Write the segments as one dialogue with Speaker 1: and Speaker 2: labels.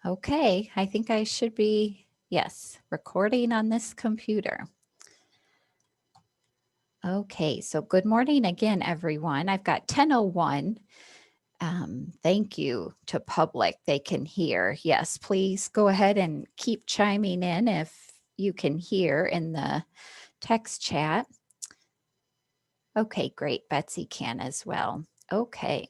Speaker 1: Okay, I think I should be, yes, recording on this computer. Okay, so good morning again, everyone. I've got 10:01. Thank you to public. They can hear. Yes, please go ahead and keep chiming in if you can hear in the text chat. Okay, great. Betsy can as well. Okay.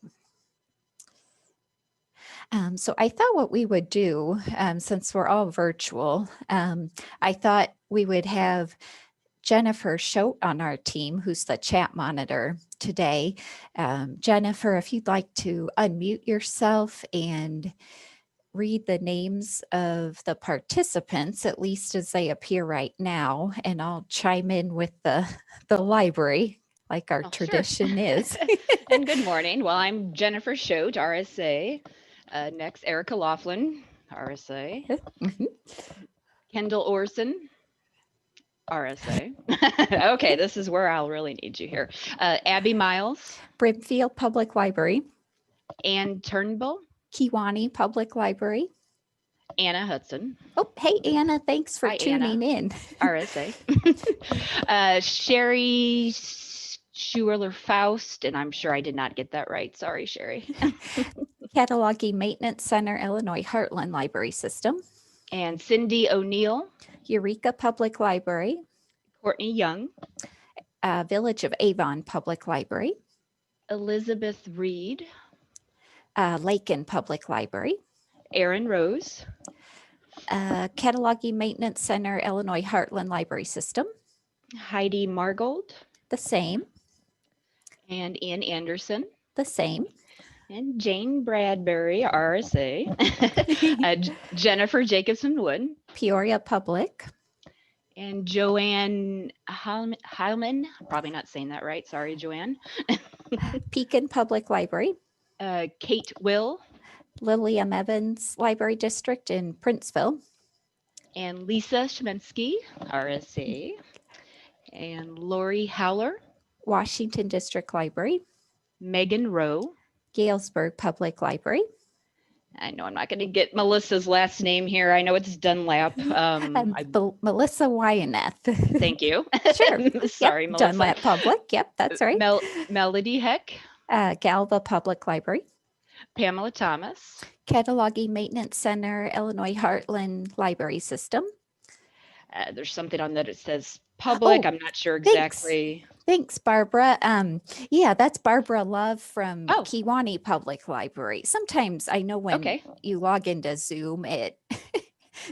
Speaker 1: So I thought what we would do, since we're all virtual, I thought we would have Jennifer Schote on our team, who's the chat monitor today. Jennifer, if you'd like to unmute yourself and read the names of the participants, at least as they appear right now, and I'll chime in with the library like our
Speaker 2: Sure.
Speaker 1: tradition is.
Speaker 2: And good morning. Well, I'm Jennifer Schote, RSA. Next, Erica Laughlin, RSA.
Speaker 1: Mhm.
Speaker 2: Kendall Orson, RSA. Okay, this is where I'll really need you here. Abby Miles,
Speaker 1: Brimfield Public Library,
Speaker 2: Ann Turnbull,
Speaker 1: Kewanee Public Library.
Speaker 2: Anna Hudson.
Speaker 1: Oh, hey, Anna, thanks for
Speaker 2: Hi, Anna,
Speaker 1: tuning in.
Speaker 2: RSA. Sherry Schuler Faust, and I'm sure I did not get that right. Sorry, Sherry.
Speaker 1: Cataloging Maintenance Center, Illinois Heartland Library System.
Speaker 2: And Cindy O'Neill,
Speaker 1: Eureka Public Library.
Speaker 2: Courtney Young,
Speaker 1: Village of Avon Public Library.
Speaker 2: Elizabeth Reed,
Speaker 1: Lakin Public Library.
Speaker 2: Aaron Rose,
Speaker 1: Cataloging Maintenance Center, Illinois Heartland Library System.
Speaker 2: Heidi Margold,
Speaker 1: The same.
Speaker 2: and Ian Anderson,
Speaker 1: The same.
Speaker 2: and Jane Bradbury, RSA, Jennifer Jacobson Wood,
Speaker 1: Peoria Public.
Speaker 2: and Joanne Heilman. Probably not saying that right. Sorry, Joanne.
Speaker 1: Pekin Public Library.
Speaker 2: Kate Will,
Speaker 1: Lily M. Evans Library District in Princeville.
Speaker 2: and Lisa Schmensky, RSA, and Lori Howler,
Speaker 1: Washington District Library.
Speaker 2: Megan Rowe.
Speaker 1: Galesburg Public Library.
Speaker 2: I know I'm not going to get Melissa's last name here. I know it's Dunlap.
Speaker 1: Melissa Wyanath.
Speaker 2: Thank you.
Speaker 1: Sure.
Speaker 2: Sorry,
Speaker 1: Yep.
Speaker 2: Melissa.
Speaker 1: Dunlap Public. Yep, that's right.
Speaker 2: Melody Heck,
Speaker 1: Galva Public Library.
Speaker 2: Pamela Thomas,
Speaker 1: Cataloging Maintenance Center, Illinois Heartland Library System.
Speaker 2: there's something on that it says public.
Speaker 1: Oh,
Speaker 2: I'm not sure exactly.
Speaker 1: Thanks, Barbara. Yeah, that's Barbara Love from
Speaker 2: Oh.
Speaker 1: Kewanee Public Library. Sometimes I know when you log into Zoom, it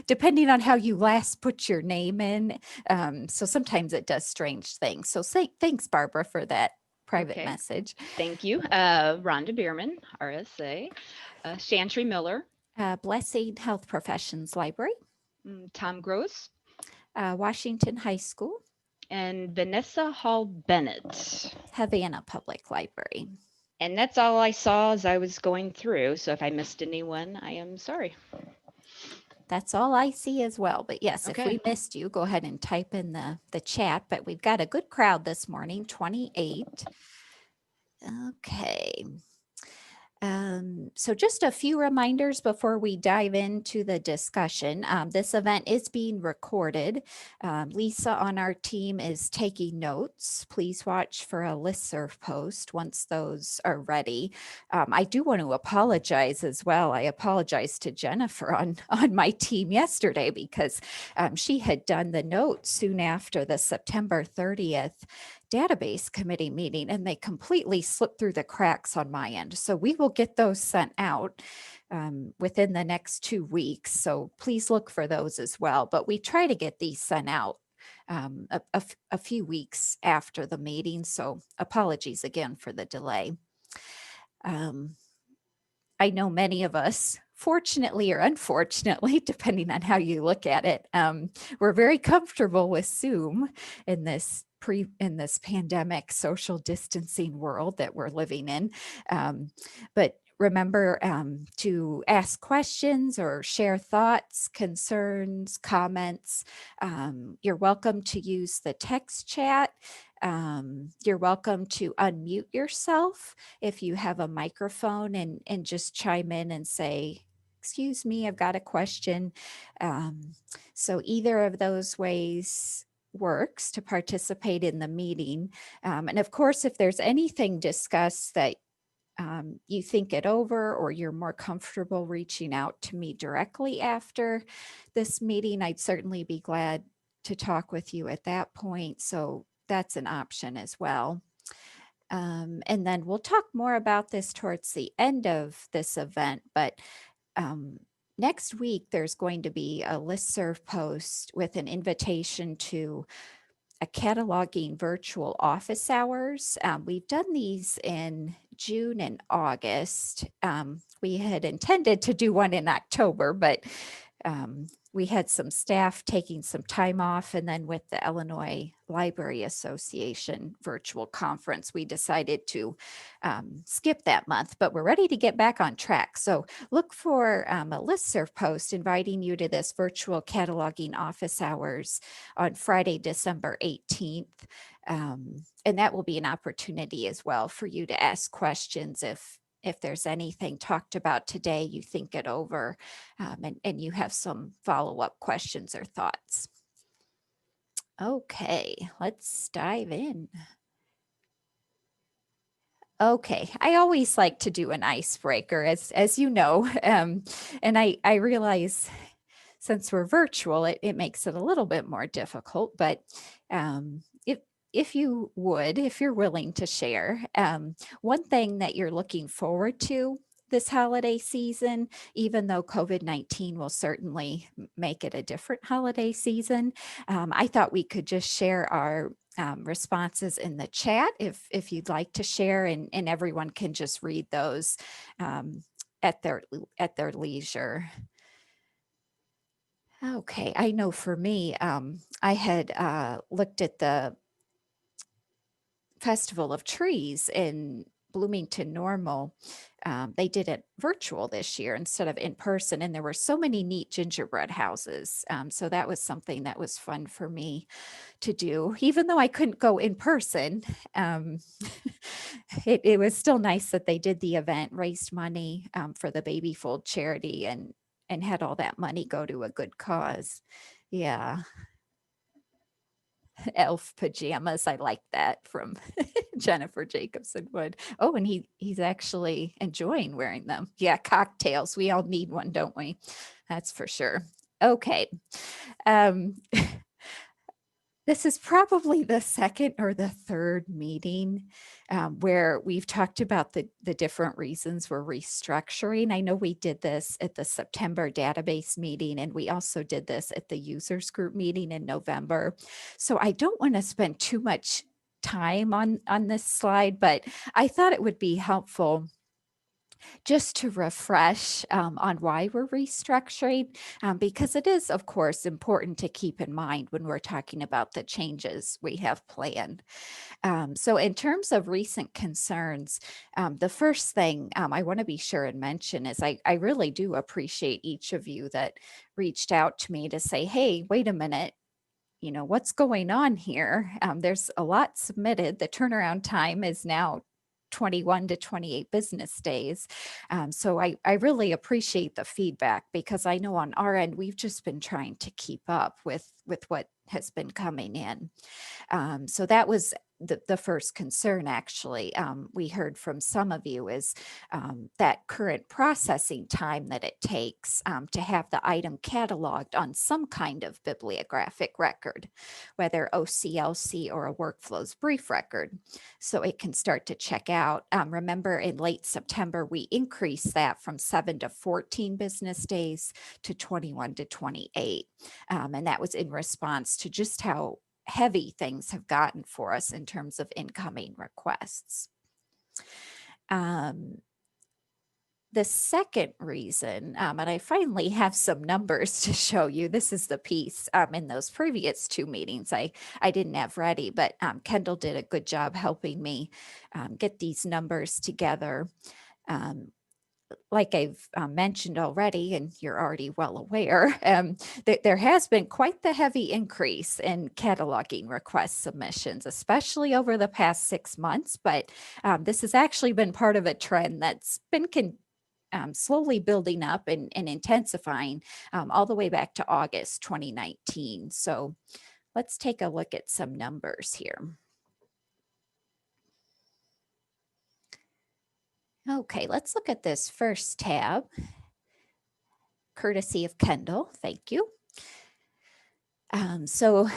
Speaker 1: depending on how you last put your name in. So sometimes it does strange things. So thanks, Barbara, for that private message.
Speaker 2: Thank you. Rhonda Bierman, RSA. Chantry Miller.
Speaker 1: Blessing Health Professions Library.
Speaker 2: Tom Gross.
Speaker 1: Washington High School.
Speaker 2: And Vanessa Hall Bennett.
Speaker 1: Havana Public Library.
Speaker 2: And that's all I saw as I was going through. So if I missed anyone, I am sorry.
Speaker 1: That's all I see as well. But yes, if we missed you, go ahead and type in the chat. But we've got a good crowd this morning, 28. Okay. So just a few reminders before we dive into the discussion. This event is being recorded. Lisa on our team is taking notes. Please watch for a listserv post once those are ready. I do want to apologize as well. I apologize to Jennifer on my team yesterday because she had done the notes soon after the September 30th database committee meeting, and they completely slipped through the cracks on my end. So we will get those sent out within the next 2 weeks. So please look for those as well. But we try to get these sent out a few weeks after the meeting. So apologies again for the delay. I know many of us, fortunately or unfortunately, depending on how you look at it, we're very comfortable with Zoom in this pandemic social distancing world that we're living in. But remember to ask questions or share thoughts, concerns, comments. You're welcome to use the text chat. You're welcome to unmute yourself if you have a microphone and just chime in and say excuse me, I've got a question. So either of those ways works to participate in the meeting. And of course, if there's anything discussed that you think it over or you're more comfortable reaching out to me directly after this meeting, I'd certainly be glad to talk with you at that point. So that's an option as well. And then we'll talk more about this towards the end of this event, but next week there's going to be a listserv post with an invitation to a cataloging virtual office hours. We've done these in June and August. We had intended to do one in October, but we had some staff taking some time off, and then with the Illinois Library Association virtual conference, we decided to skip that month, but we're ready to get back on track. So look for a listserv post inviting you to this virtual cataloging office hours on Friday, December 18th. And that will be an opportunity as well for you to ask questions if there's anything talked about today, you think it over, and you have some follow-up questions or thoughts. Okay, let's dive in. Okay, I always like to do an icebreaker, as you know, and I realize since we're virtual, it makes it a little bit more difficult, but if you would, if you're willing to share, one thing that you're looking forward to this holiday season, even though COVID-19 will certainly make it a different holiday season, I thought we could just share our responses in the chat if you'd like to share, and everyone can just read those at their leisure. Okay, I know for me, I had looked at the Festival of Trees in Bloomington Normal. They did it virtual this year instead of in person, and there were so many neat gingerbread houses. So that was something that was fun for me to do, even though I couldn't go in person. It was still nice that they did the event, raised money for the Baby Fold charity, and had all that money go to a good cause. Yeah. Elf pajamas. I like that from Jennifer Jacobson Wood. Oh, and he's actually enjoying wearing them. Yeah, cocktails. We all need one, don't we? That's for sure. Okay. This is probably the second or the third meeting where we've talked about the different reasons we're restructuring. I know we did this at the September database meeting, and we also did this at the users group meeting in November. So I don't want to spend too much time on this slide, but I thought it would be helpful just to refresh on why we're restructuring, because it is, of course, important to keep in mind when we're talking about the changes we have planned. So in terms of recent concerns, the first thing I want to be sure and mention is I really do appreciate each of you that reached out to me to say, hey, wait a minute, what's going on here? There's a lot submitted. The turnaround time is now 21 to 28 business days. So I really appreciate the feedback, because I know on our end, we've just been trying to keep up with what has been coming in. So that was the first concern, actually, we heard from some of you is that current processing time that it takes to have the item cataloged on some kind of bibliographic record, whether OCLC or a workflows brief record, so it can start to check out. Remember, in late September, we increased that from 7 to 14 business days to 21 to 28. And that was in response to just how heavy things have gotten for us in terms of incoming requests. The second reason, and I finally have some numbers to show you, this is the piece in those previous two meetings I didn't have ready, but Kendall did a good job helping me get these numbers together. Like I've mentioned already, and you're already well aware, that there has been quite the heavy increase in cataloging request submissions, especially over the past 6 months. But this has actually been part of a trend that's been slowly building up and intensifying all the way back to August 2019. So let's take a look at some numbers here. Okay, let's look at this first tab, courtesy of Kendall. Thank you. So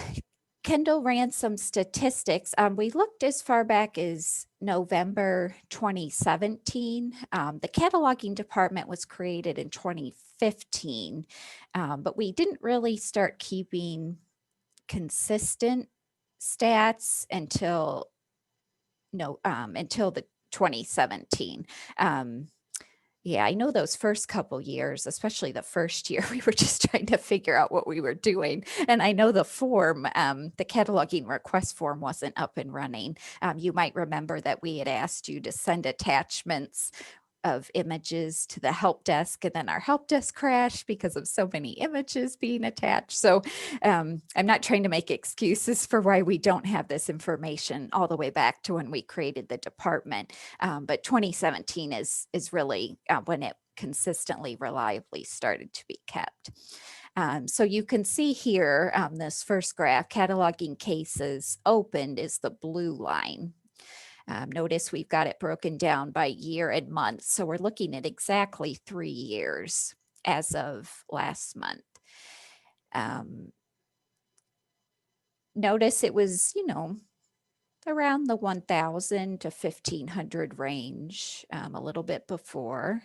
Speaker 1: Kendall ran some statistics. We looked as far back as November 2017. The cataloging department was created in 2015, but we didn't really start keeping consistent stats until the 2017. Yeah, I know those first couple years, especially the first year, we were just trying to figure out what we were doing. And I know the form, the cataloging request form wasn't up and running. You might remember that we had asked you to send attachments of images to the help desk, and then our help desk crashed because of so many images being attached. So I'm not trying to make excuses for why we don't have this information all the way back to when we created the department. But 2017 is really when it consistently, reliably started to be kept. So you can see here, this first graph, cataloging cases opened is the blue line. Notice we've got it broken down by year and month. So we're looking at exactly 3 years as of last month. Notice it was, around the 1,000 to 1,500 range, a little bit before.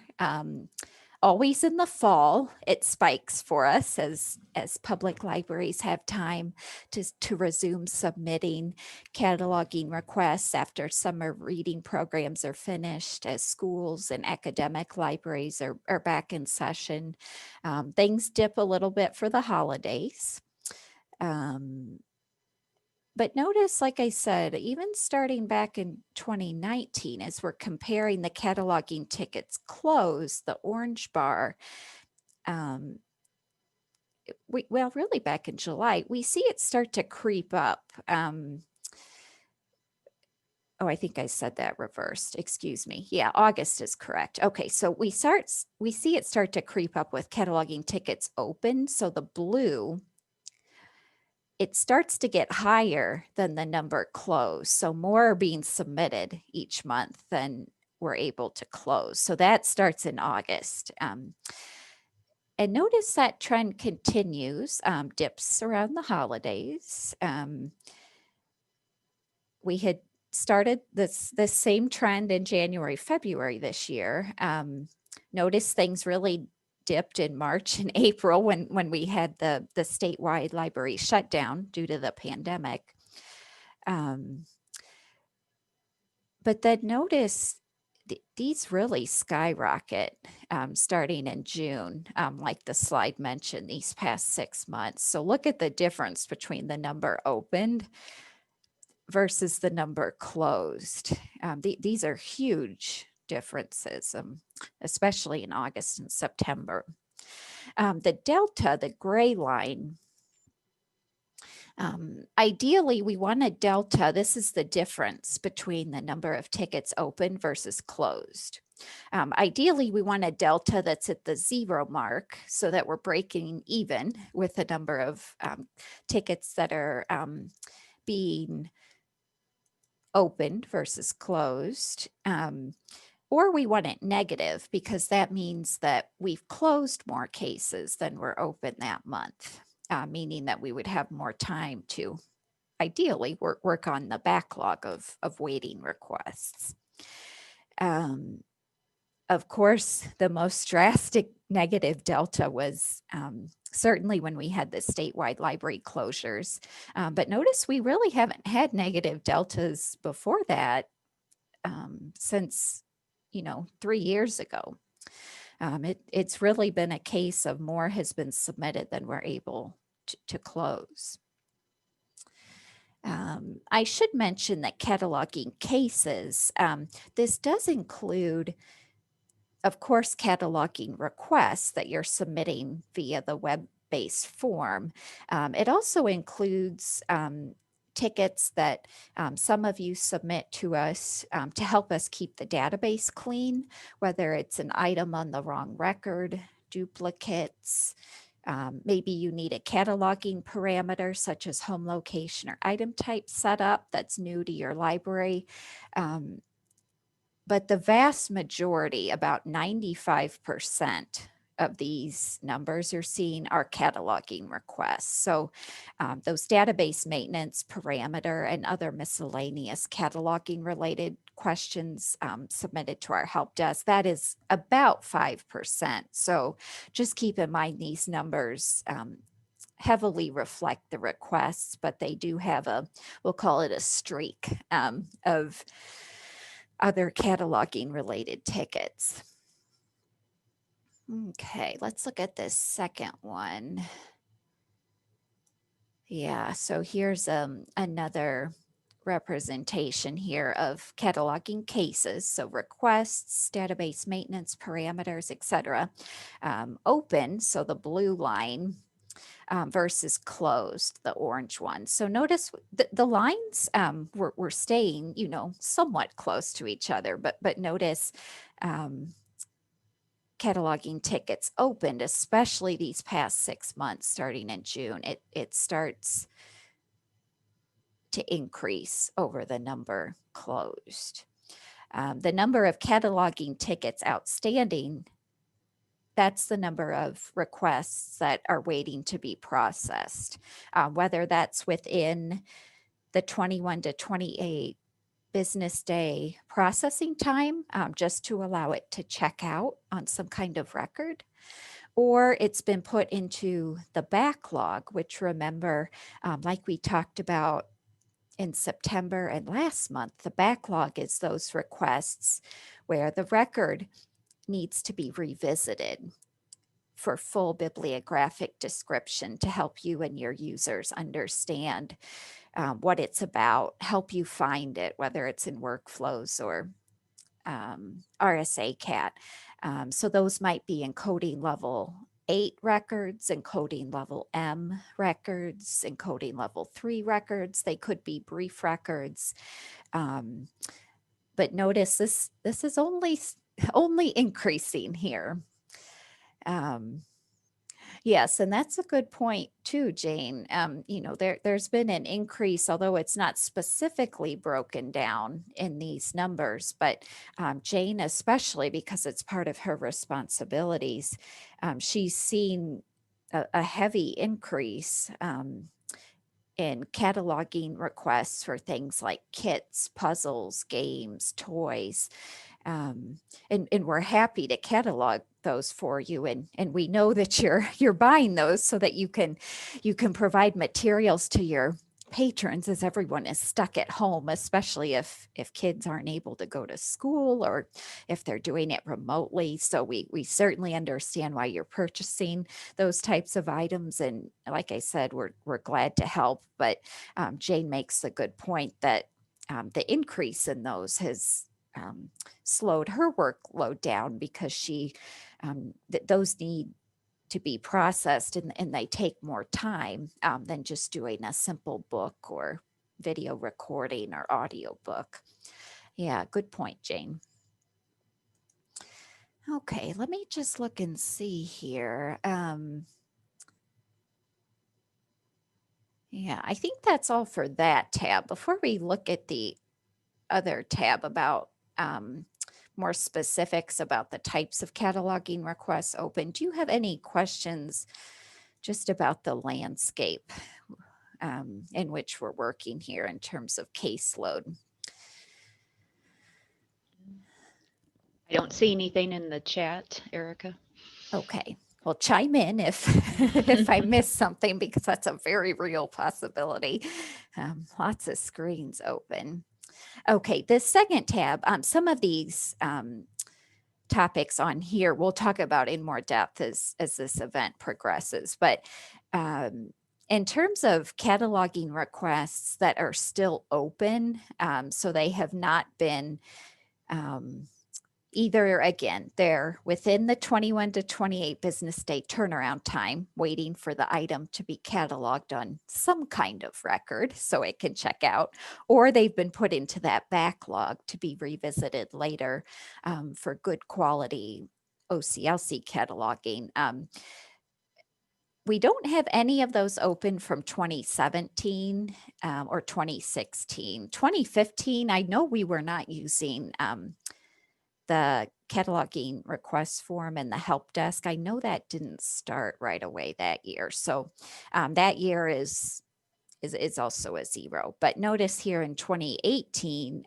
Speaker 1: Always in the fall, it spikes for us as public libraries have time to resume submitting cataloging requests after summer reading programs are finished, as schools and academic libraries are back in session. Things dip a little bit for the holidays. But notice, like I said, even starting back in 2019, as we're comparing the cataloging tickets closed, the orange bar, really back in July, we see it start to creep up. I think I said that reversed. Excuse me. Yeah, August is correct. Okay, so we see it start to creep up with cataloging tickets open. So the blue, it starts to get higher than the number closed. So more are being submitted each month than we're able to close. So that starts in August. And notice that trend continues, dips around the holidays. We had started this same trend in January, February this year. Notice things really dipped in March and April when we had the statewide library shutdown due to the pandemic. But then notice these really skyrocket starting in June, like the slide mentioned, these past 6 months. So look at the difference between the number opened versus the number closed. These are huge differences, especially in August and September. The delta, the gray line, ideally we want a delta. This is the difference between the number of tickets open versus closed. Ideally, we want a delta that's at the 0 mark so that we're breaking even with the number of tickets that are being opened versus closed. Or we want it negative because that means that we've closed more cases than were open that month, meaning that we would have more time to ideally work on the backlog of waiting requests. Of course, the most drastic negative delta was certainly when we had the statewide library closures. But notice we really haven't had negative deltas before that since, 3 years ago. It's really been a case of more has been submitted than we're able to close. I should mention that cataloging cases, this does include, of course, cataloging requests that you're submitting via the web-based form. It also includes tickets that some of you submit to us to help us keep the database clean, whether it's an item on the wrong record, duplicates, maybe you need a cataloging parameter such as home location or item type setup that's new to your library. But the vast majority, about 95% of these numbers you're seeing are cataloging requests. So those database maintenance parameter and other miscellaneous cataloging related questions submitted to our help desk, that is about 5%. So just keep in mind these numbers heavily reflect the requests, but they do have we'll call it a streak of other cataloging related tickets. Okay, let's look at this second one. Yeah, so here's another representation here of cataloging cases. So requests, database maintenance parameters, etc. Open, so the blue line, versus closed, the orange one. So notice the lines were staying, somewhat close to each other, but notice cataloging tickets opened, especially these past 6 months, starting in June, it starts to increase over the number closed. The number of cataloging tickets outstanding, that's the number of requests that are waiting to be processed, whether that's within the 21 to 28 business day processing time, just to allow it to check out on some kind of record, or it's been put into the backlog, which remember, like we talked about in September and last month, the backlog is those requests where the record needs to be revisited for full bibliographic description to help you and your users understand what it's about, help you find it, whether it's in workflows or RSA Cat. So those might be encoding level 8 records, encoding level M records, encoding level 3 records. They could be brief records. But notice this is only increasing here. Yes, and that's a good point too, Jane. There's been an increase, although it's not specifically broken down in these numbers, but Jane, especially because it's part of her responsibilities, she's seen a heavy increase in cataloging requests for things like kits, puzzles, games, toys. And we're happy to catalog those for you, and we know that you're buying those so that you can provide materials to your patrons as everyone is stuck at home, especially if kids aren't able to go to school or if they're doing it remotely. So we certainly understand why you're purchasing those types of items, and like I said, we're glad to help. But Jane makes a good point that the increase in those has slowed her workload down because those need to be processed and they take more time than just doing a simple book or video recording or audio book. Yeah, good point, Jane. Okay, let me just look and see here. Yeah, I think that's all for that tab. Before we look at the other tab about more specifics about the types of cataloging requests open, do you have any questions just about the landscape in which we're working here in terms of caseload?
Speaker 2: I don't see anything in the chat, Erica.
Speaker 1: Okay, well, chime in if if I missed something, because that's a very real possibility. Lots of screens open. Okay, this second tab, some of these topics on here we'll talk about in more depth as this event progresses. But in terms of cataloging requests that are still open, so they have not been either, again, they're within the 21 to 28 business day turnaround time, waiting for the item to be cataloged on some kind of record so it can check out, or they've been put into that backlog to be revisited later for good quality OCLC cataloging. We don't have any of those open from 2017 or 2016. 2015, I know we were not using the cataloging request form and the help desk. I know that didn't start right away that year. So that year is also a 0. But notice here in 2018,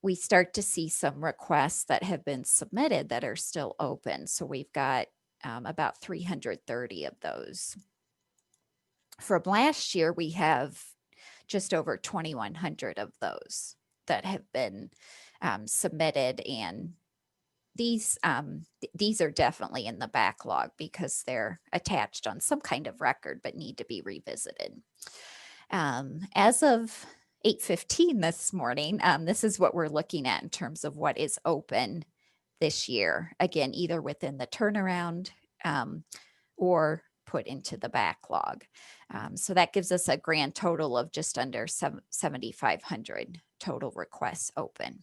Speaker 1: we start to see some requests that have been submitted that are still open. So we've got about 330 of those. From last year, we have just over 2,100 of those that have been submitted, and these are definitely in the backlog because they're attached on some kind of record but need to be revisited. As of 8:15 this morning, this is what we're looking at in terms of what is open this year. Again, either within the turnaround or put into the backlog. So that gives us a grand total of just under 7,500 total requests open.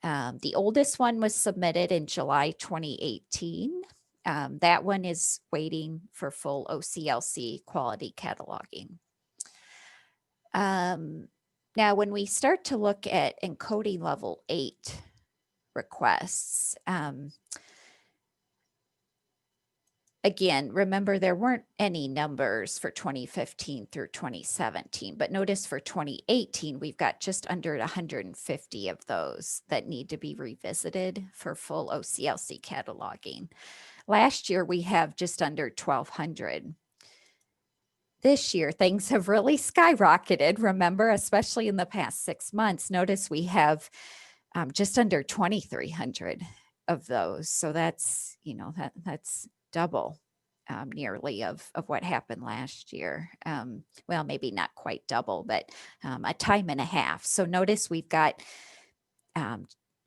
Speaker 1: The oldest one was submitted in July 2018. That one is waiting for full OCLC quality cataloging. Now, when we start to look at encoding level 8 requests, again, remember there weren't any numbers for 2015 through 2017, but notice for 2018, we've got just under 150 of those that need to be revisited for full OCLC cataloging. Last year, we have just under 1,200. This year, things have really skyrocketed, remember, especially in the past 6 months. Notice we have just under 2,300 of those. So that's, that's double nearly of what happened last year. Well, maybe not quite double, but a time and a half. So notice we've got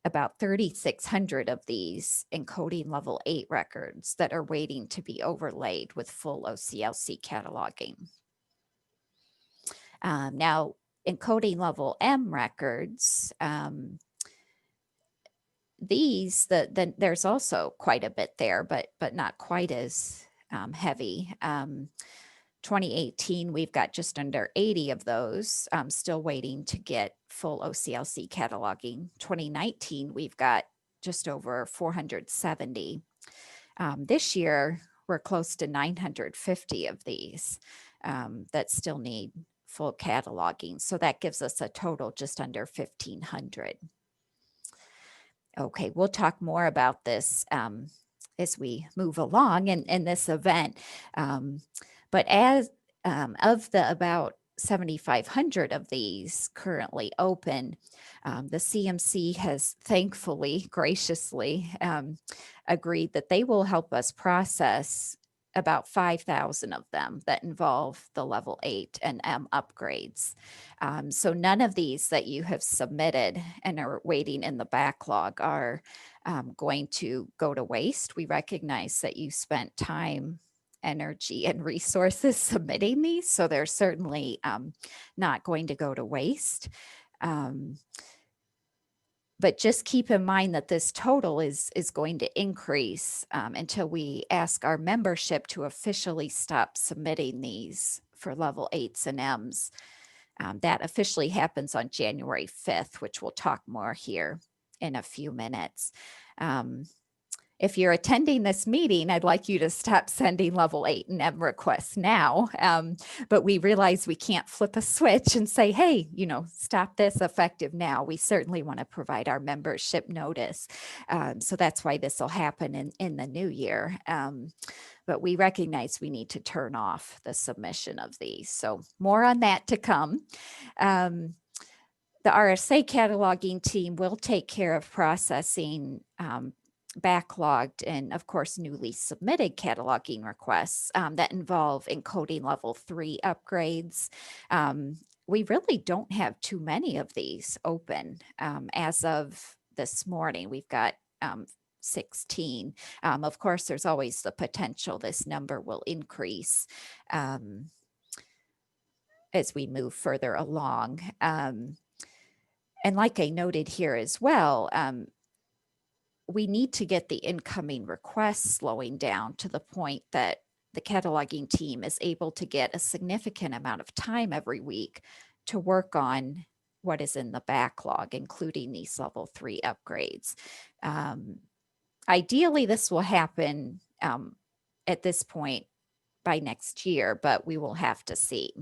Speaker 1: about 3,600 of these encoding level 8 records that are waiting to be overlaid with full OCLC cataloging. Now, encoding level M records, these, there's also quite a bit there, but not quite as heavy. 2018, we've got just under 80 of those, still waiting to get full OCLC cataloging. 2019, we've got just over 470. This year, we're close to 950 of these that still need full cataloging. So that gives us a total just under 1,500. Okay, we'll talk more about this as we move along in this event. But as of the about 7,500 of these currently open, the CMC has thankfully, graciously agreed that they will help us process about 5,000 of them that involve the level 8 and M upgrades. So none of these that you have submitted and are waiting in the backlog are going to go to waste. We recognize that you spent time, energy, and resources submitting these, so they're certainly not going to go to waste. But just keep in mind that this total is going to increase until we ask our membership to officially stop submitting these for level 8s and Ms. That officially happens on January 5th, which we'll talk more here in a few minutes. If you're attending this meeting, I'd like you to stop sending level 8 and M requests now. But we realize we can't flip a switch and say, hey, stop this effective now. We certainly want to provide our membership notice. So that's why this will happen in the new year. But we recognize we need to turn off the submission of these. So more on that to come. The RSA cataloging team will take care of processing backlogged and, of course, newly submitted cataloging requests that involve encoding level 3 upgrades. we really don't have too many of these open. As of this morning, we've got 16. Of course, there's always the potential this number will increase as we move further along. And like I noted here as well, we need to get the incoming requests slowing down to the point that the cataloging team is able to get a significant amount of time every week to work on what is in the backlog, including these level 3 upgrades. Ideally, this will happen at this point by next year, but we will have to see.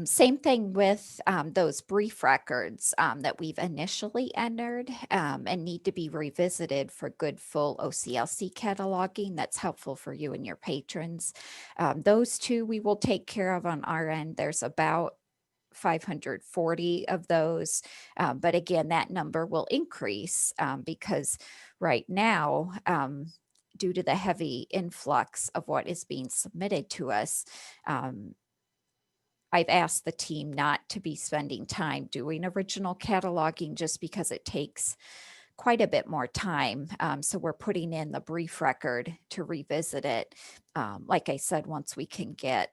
Speaker 1: Same thing with those brief records that we've initially entered and need to be revisited for good full OCLC cataloging. That's helpful for you and your patrons. Those two we will take care of on our end. There's about 540 of those. But again, that number will increase because right now, due to the heavy influx of what is being submitted to us, I've asked the team not to be spending time doing original cataloging just because it takes quite a bit more time. So we're putting in the brief record to revisit it. Like I said, once we can get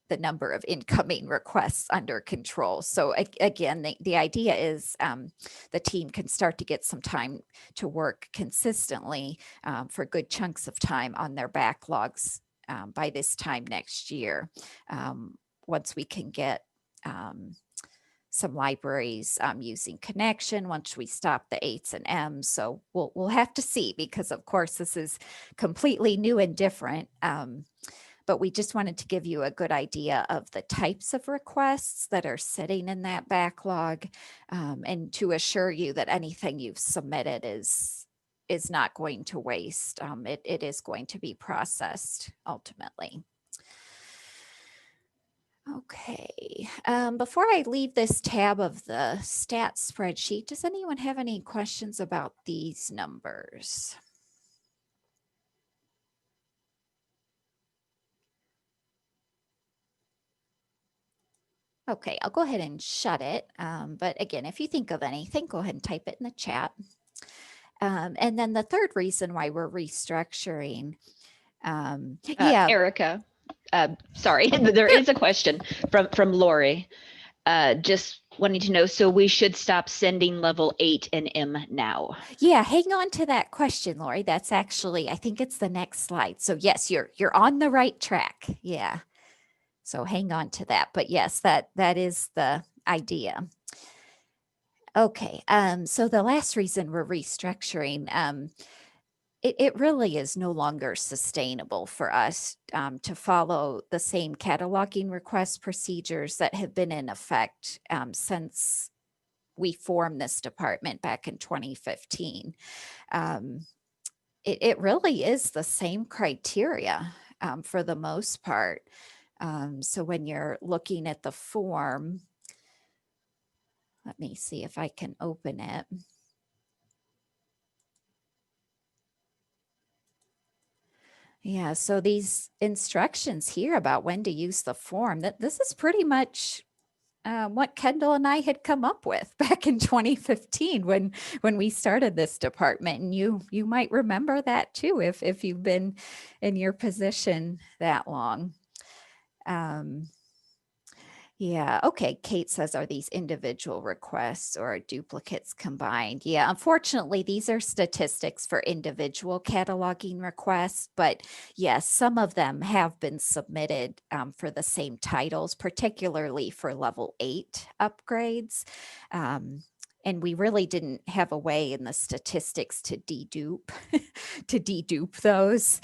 Speaker 1: the number of incoming requests under control. So again, the idea is the team can start to get some time to work consistently for good chunks of time on their backlogs by this time next year. Once we can get some libraries using connection, once we stop the 8s and M's. So we'll have to see, because of course this is completely new and different. But we just wanted to give you a good idea of the types of requests that are sitting in that backlog, and to assure you that anything you've submitted is not going to waste. It is going to be processed ultimately. Okay, before I leave this tab of the stats spreadsheet, does anyone have any questions about these numbers? Okay, I'll go ahead and shut it. But again, if you think of anything, go ahead and type it in the chat. And then the third reason why we're restructuring.
Speaker 2: Erica, sorry, there is a question from Lori. Just wanting to know, so we should stop sending level 8 and M now?
Speaker 1: Yeah, hang on to that question, Lori. That's actually, I think it's the next slide. So yes, you're on the right track. Yeah. So hang on to that. But yes, that is the idea. Okay, so the last reason we're restructuring, it really is no longer sustainable for us to follow the same cataloging request procedures that have been in effect since we formed this department back in 2015. It really is the same criteria for the most part. So when you're looking at the form, let me see if I can open it. Yeah, so these instructions here about when to use the form, this is pretty much what Kendall and I had come up with back in 2015 when we started this department. And you might remember that too if you've been in your position that long. Yeah, okay, Kate says, are these individual requests or duplicates combined? Yeah, unfortunately, these are statistics for individual cataloging requests, but yes, some of them have been submitted for the same titles, particularly for level 8 upgrades. And we really didn't have a way in the statistics to dedupe to dedupe those.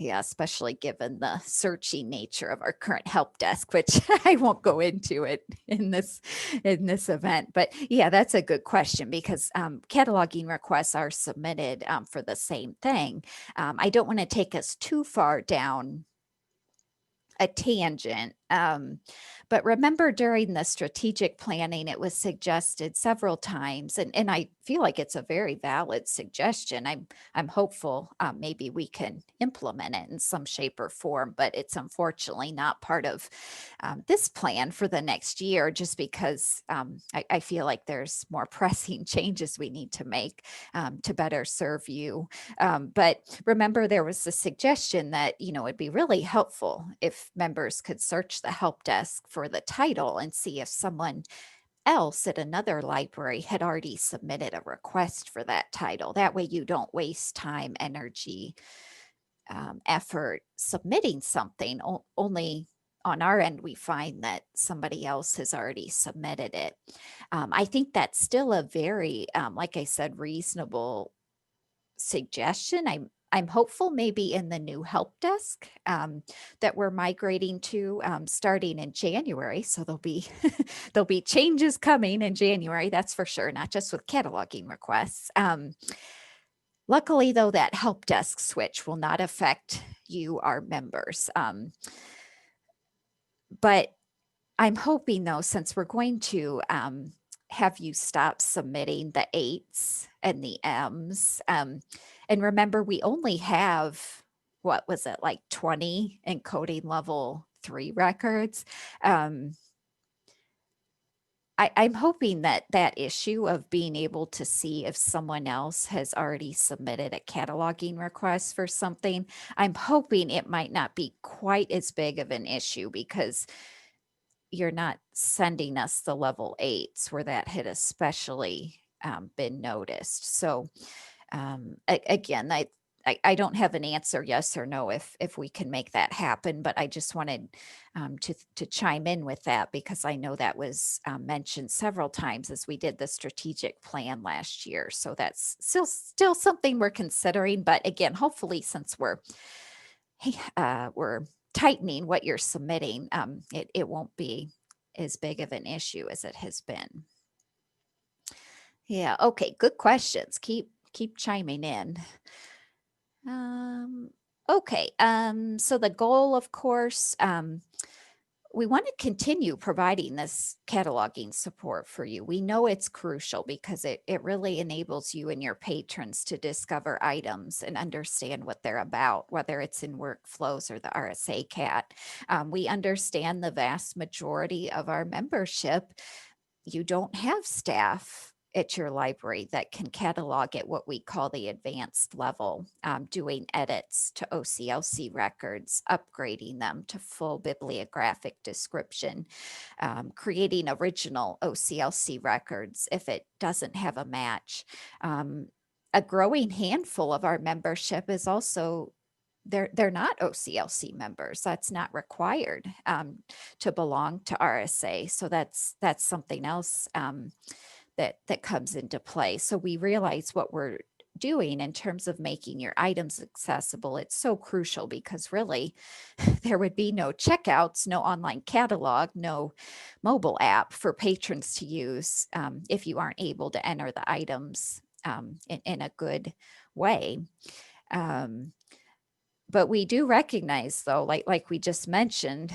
Speaker 1: Yeah, especially given the searching nature of our current help desk, which I won't go into it in this event. But yeah, that's a good question, because cataloging requests are submitted for the same thing. I don't want to take us too far down a tangent But remember, during the strategic planning, it was suggested several times, and I feel like it's a very valid suggestion. I'm hopeful maybe we can implement it in some shape or form, but it's unfortunately not part of this plan for the next year, just because I feel like there's more pressing changes we need to make to better serve you. But remember, there was a suggestion that, it'd be really helpful if members could search the help desk for the title and see if someone else at another library had already submitted a request for that title. That way you don't waste time, energy, effort submitting something. Only on our end, we find that somebody else has already submitted it. I think that's still a very, like I said, reasonable suggestion. I'm hopeful maybe in the new help desk that we're migrating to starting in January. So there'll be there'll be changes coming in January, that's for sure, not just with cataloging requests. Luckily, though, that help desk switch will not affect you, our members. But I'm hoping, though, since we're going to have you stop submitting the 8s and the M's. And remember, we only have, what was it, like 20 encoding level 3 records. I'm hoping that that issue of being able to see if someone else has already submitted a cataloging request for something, I'm hoping it might not be quite as big of an issue, because you're not sending us the level 8s where that had especially been noticed. So again, I don't have an answer, yes or no, if we can make that happen, but I just wanted to chime in with that, because I know that was mentioned several times as we did the strategic plan last year. So that's still something we're considering. But again, hopefully, since we're tightening what you're submitting, it won't be as big of an issue as it has been. Yeah, okay, good questions. Keep chiming in. Okay, so the goal, of course, we want to continue providing this cataloging support for you. We know it's crucial because it really enables you and your patrons to discover items and understand what they're about, whether it's in workflows or the RSA Cat. We understand the vast majority of our membership, you don't have staff at your library that can catalog at what we call the advanced level, doing edits to OCLC records, upgrading them to full bibliographic description, creating original OCLC records if it doesn't have a match. A growing handful of our membership is also they're not OCLC members. That's not required to belong to RSA. So that's something else that comes into play. So we realize what we're doing in terms of making your items accessible. It's so crucial, because really there would be no checkouts, no online catalog, no mobile app for patrons to use if you aren't able to enter the items in a good way. But we do recognize, though, like we just mentioned,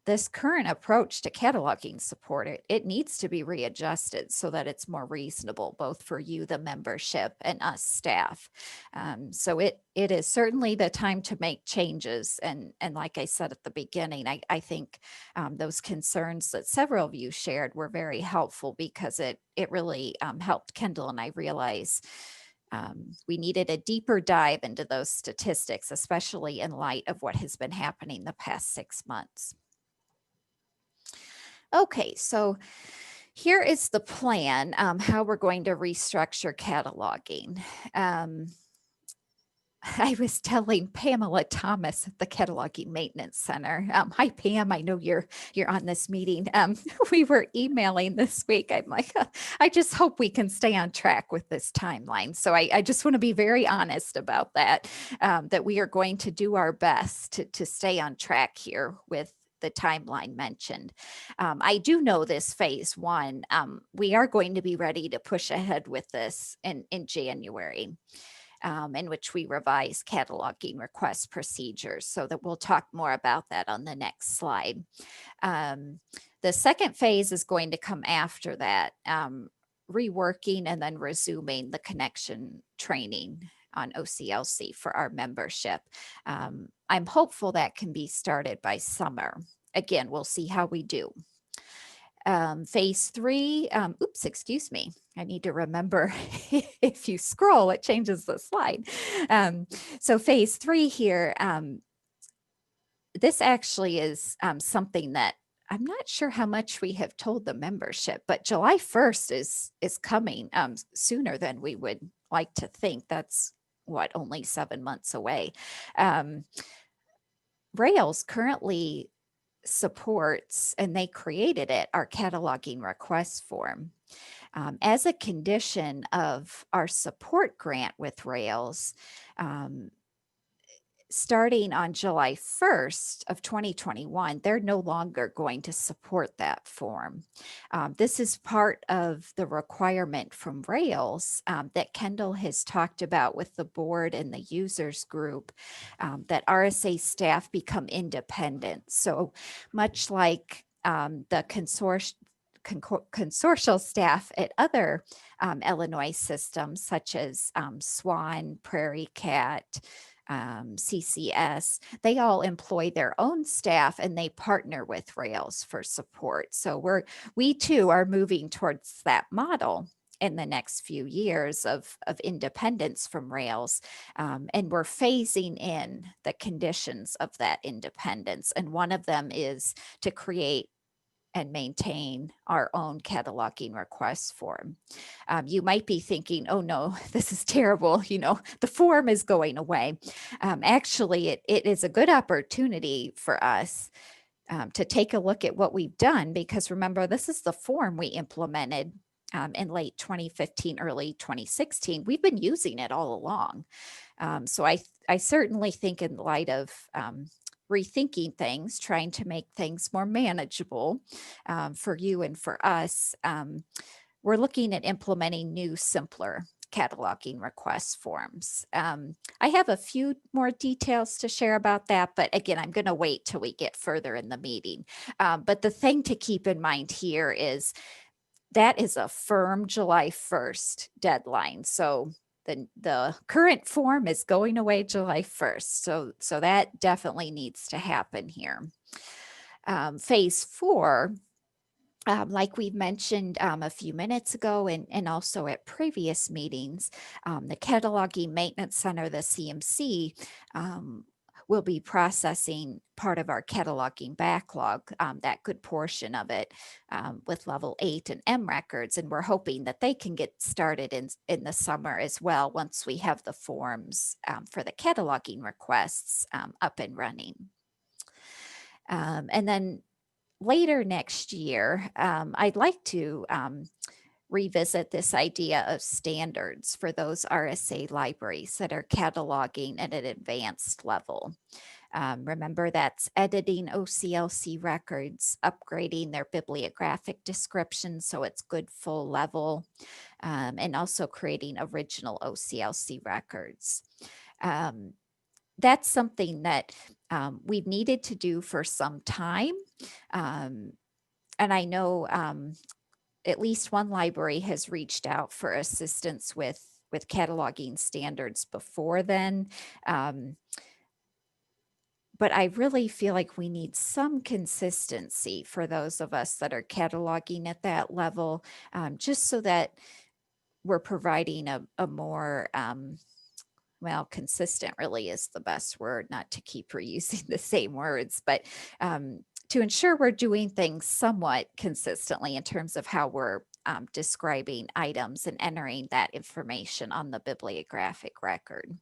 Speaker 1: this current approach to cataloging support, it needs to be readjusted so that it's more reasonable, both for you, the membership, and us staff. So it is certainly the time to make changes. And like I said at the beginning, I think those concerns that several of you shared were very helpful, because it really helped Kendall and I realize we needed a deeper dive into those statistics, especially in light of what has been happening the past 6 months. Okay, so here is the plan, how we're going to restructure cataloging. I was telling Pamela Thomas at the Cataloging Maintenance Center. Hi, Pam. I know you're on this meeting. We were emailing this week. I'm like, I just hope we can stay on track with this timeline. So I just want to be very honest about that, that we are going to do our best to stay on track here with the timeline mentioned. I do know this phase 1, we are going to be ready to push ahead with this in January. in which we revise cataloging request procedures. So that we'll talk more about that on the next slide. The second phase is going to come after that, reworking and then resuming the connection training on OCLC for our membership. I'm hopeful that can be started by summer. Again, we'll see how we do. Phase 3, oops, excuse me. I need to remember if you scroll, it changes the slide. So phase 3 here, this actually is something that I'm not sure how much we have told the membership, but July 1st is coming sooner than we would like to think. That's what, only 7 months away. Rails currently supports, and they created it, our cataloging request form. As a condition of our support grant with Rails, starting on July 1st of 2021, they're no longer going to support that form. This is part of the requirement from Rails that Kendall has talked about with the board and the users group, that RSA staff become independent. So much like the consortial staff at other Illinois systems, such as Swan, Prairie Cat, CCS, they all employ their own staff and they partner with Rails for support. So we too are moving towards that model in the next few years of independence from Rails. And we're phasing in the conditions of that independence. And one of them is to create and maintain our own cataloging request form. You might be thinking, oh no, this is terrible. The form is going away. Actually, it is a good opportunity for us to take a look at what we've done, because remember, this is the form we implemented in late 2015, early 2016. We've been using it all along. So I certainly think, in light of rethinking things, trying to make things more manageable for you and for us, we're looking at implementing new, simpler cataloging request forms. I have a few more details to share about that, but again, I'm going to wait till we get further in the meeting. But the thing to keep in mind here is that is a firm July 1st deadline. So the current form is going away July 1st. So that definitely needs to happen here. Phase 4, like we mentioned a few minutes ago and also at previous meetings, the Cataloging Maintenance Center, the CMC, will be processing part of our cataloging backlog, that good portion of it, with level 8 and M records. And we're hoping that they can get started in the summer as well, once we have the forms for the cataloging requests up and running. And then later next year, I'd like to revisit this idea of standards for those RSA libraries that are cataloging at an advanced level. Remember, that's editing OCLC records, upgrading their bibliographic description so it's good full level, and also creating original OCLC records. That's something that we've needed to do for some time. And I know at least one library has reached out for assistance with cataloging standards before then. But I really feel like we need some consistency for those of us that are cataloging at that level, just so that we're providing a more, well, consistent really is the best word, not to keep reusing the same words, but to ensure we're doing things somewhat consistently in terms of how we're describing items and entering that information on the bibliographic record.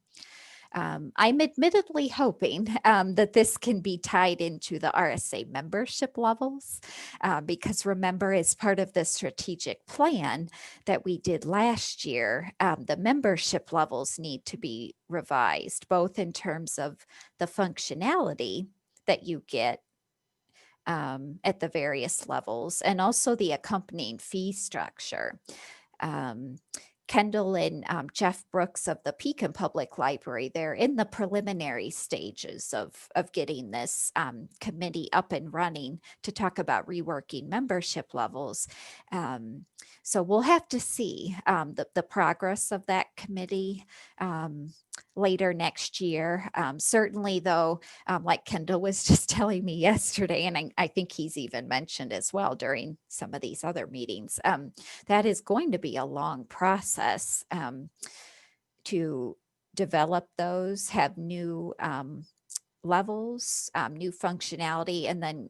Speaker 1: I'm admittedly hoping that this can be tied into the RSA membership levels, because remember, as part of the strategic plan that we did last year, the membership levels need to be revised, both in terms of the functionality that you get at the various levels, and also the accompanying fee structure. Kendall and Jeff Brooks of the Pekin Public Library, they're in the preliminary stages of getting this committee up and running to talk about reworking membership levels. So we'll have to see the progress of that committee later next year. Certainly, though, like Kendall was just telling me yesterday, and I think he's even mentioned as well during some of these other meetings, that is going to be a long process to develop those, have new levels, new functionality, and then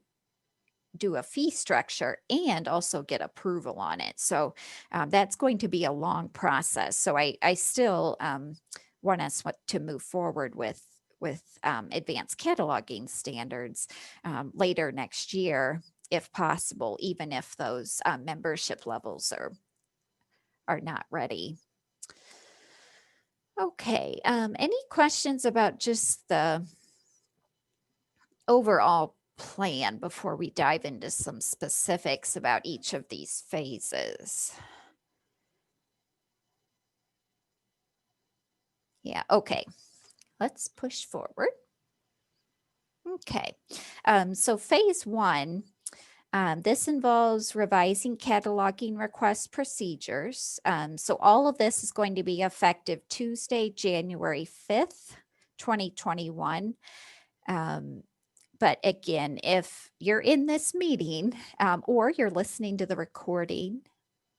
Speaker 1: do a fee structure and also get approval on it. So that's going to be a long process. So I still want us to move forward with advanced cataloging standards later next year, if possible, even if those membership levels are not ready. Okay, any questions about just the overall plan before we dive into some specifics about each of these phases? Yeah, okay. Let's push forward. Okay, so phase one, this involves revising cataloging request procedures. So all of this is going to be effective Tuesday, January 5th, 2021. But again, if you're in this meeting or you're listening to the recording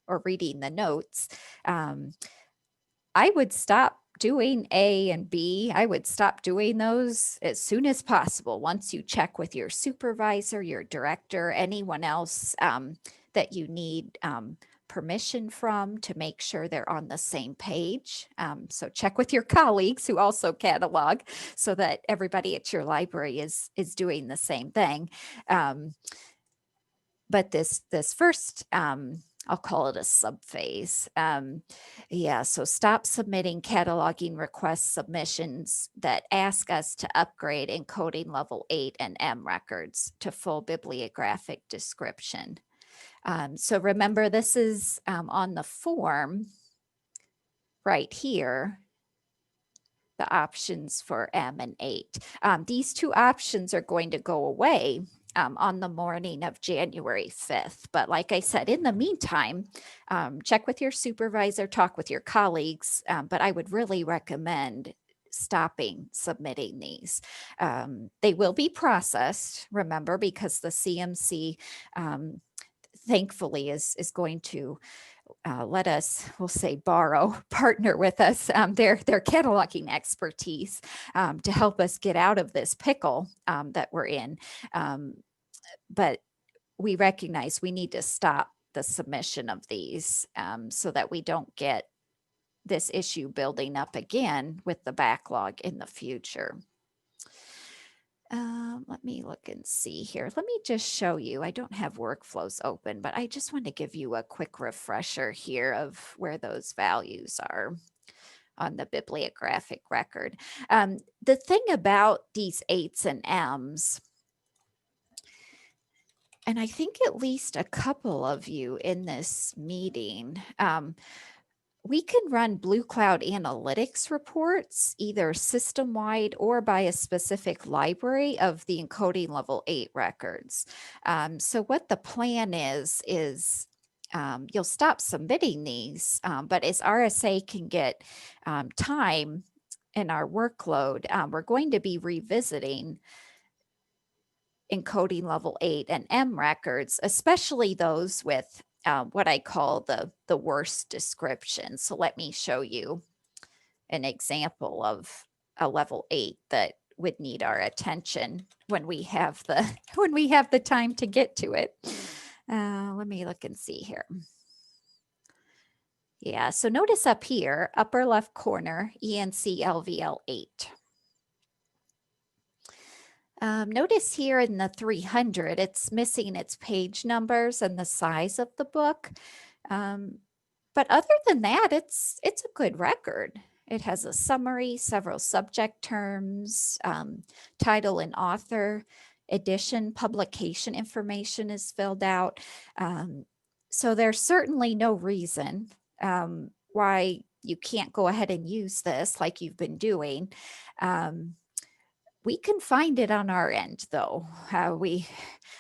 Speaker 1: or reading the notes, I would stop doing A and B. I would stop doing those as soon as possible. Once you check with your supervisor, your director, anyone else that you need permission from to make sure they're on the same page. So check with your colleagues who also catalog so that everybody at your library is doing the same thing. But this first, I'll call it a subphase. Yeah, so stop submitting cataloging request submissions that ask us to upgrade encoding level 8 and M records to full bibliographic description. So remember, this is on the form right here, the options for M and 8. These two options are going to go away on the morning of January 5th. But like I said, in the meantime, check with your supervisor, talk with your colleagues, but I would really recommend stopping submitting these. They will be processed, remember, because the CMC thankfully is going to let us, we'll say, partner with us, their cataloging expertise to help us get out of this pickle that we're in. But we recognize we need to stop the submission of these so that we don't get this issue building up again with the backlog in the future. Let me look and see here. Let me just show you. I don't have workflows open, but I just want to give you a quick refresher here of where those values are on the bibliographic record. The thing about these 8s and M's, and I think at least a couple of you in this meeting, we can run Blue Cloud Analytics reports, either system-wide or by a specific library of the encoding level 8 records. So what the plan is you'll stop submitting these, but as RSA can get time in our workload, we're going to be revisiting encoding level 8 and M records, especially those with what I call the worst description. So let me show you an example of a level 8 that would need our attention when we have the time to get to it. Let me look and see here. Yeah, so notice up here, upper left corner, ENC LVL 8. Notice here in the 300, it's missing its page numbers and the size of the book. But other than that, it's a good record. It has a summary, several subject terms, title and author, edition, publication information is filled out. So there's certainly no reason why you can't go ahead and use this like you've been doing, we can find it on our end, though.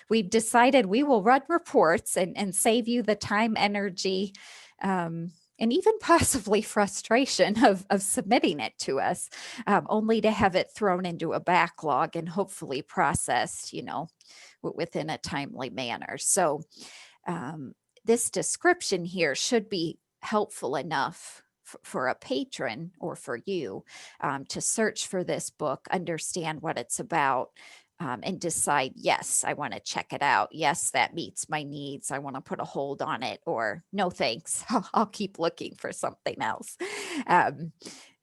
Speaker 1: We've decided we will run reports and save you the time, energy, and even possibly frustration of submitting it to us, only to have it thrown into a backlog and hopefully processed, within a timely manner. So this description here should be helpful enough for a patron or for you to search for this book, understand what it's about, and decide, yes, I want to check it out. Yes, that meets my needs. I want to put a hold on it, or no, thanks. I'll keep looking for something else.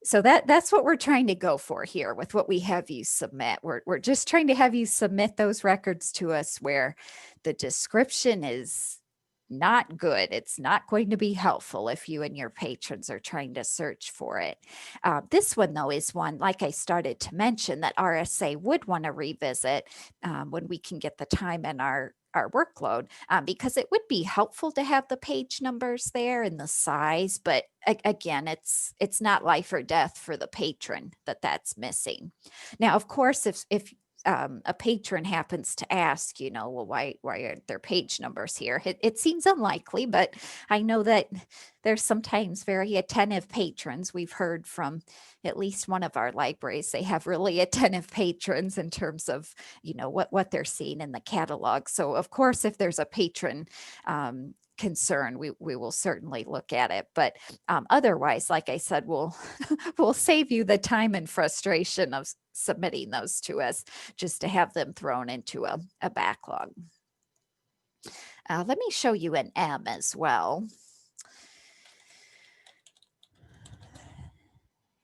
Speaker 1: So that's what we're trying to go for here with what we have you submit. We're just trying to have you submit those records to us where the description is not good. It's not going to be helpful if you and your patrons are trying to search for it. This one, though, is one, like I started to mention, that RSA would want to revisit when we can get the time and our workload, because it would be helpful to have the page numbers there and the size, but again, it's not life or death for the patron that's missing. Now, of course, if a patron happens to ask, well, why aren't there page numbers here? It seems unlikely, but I know that there's sometimes very attentive patrons. We've heard from at least one of our libraries. They have really attentive patrons in terms of, what they're seeing in the catalog. So of course, if there's a patron concern, we will certainly look at it. But otherwise, like I said, we'll save you the time and frustration of submitting those to us just to have them thrown into a backlog. Let me show you an M as well.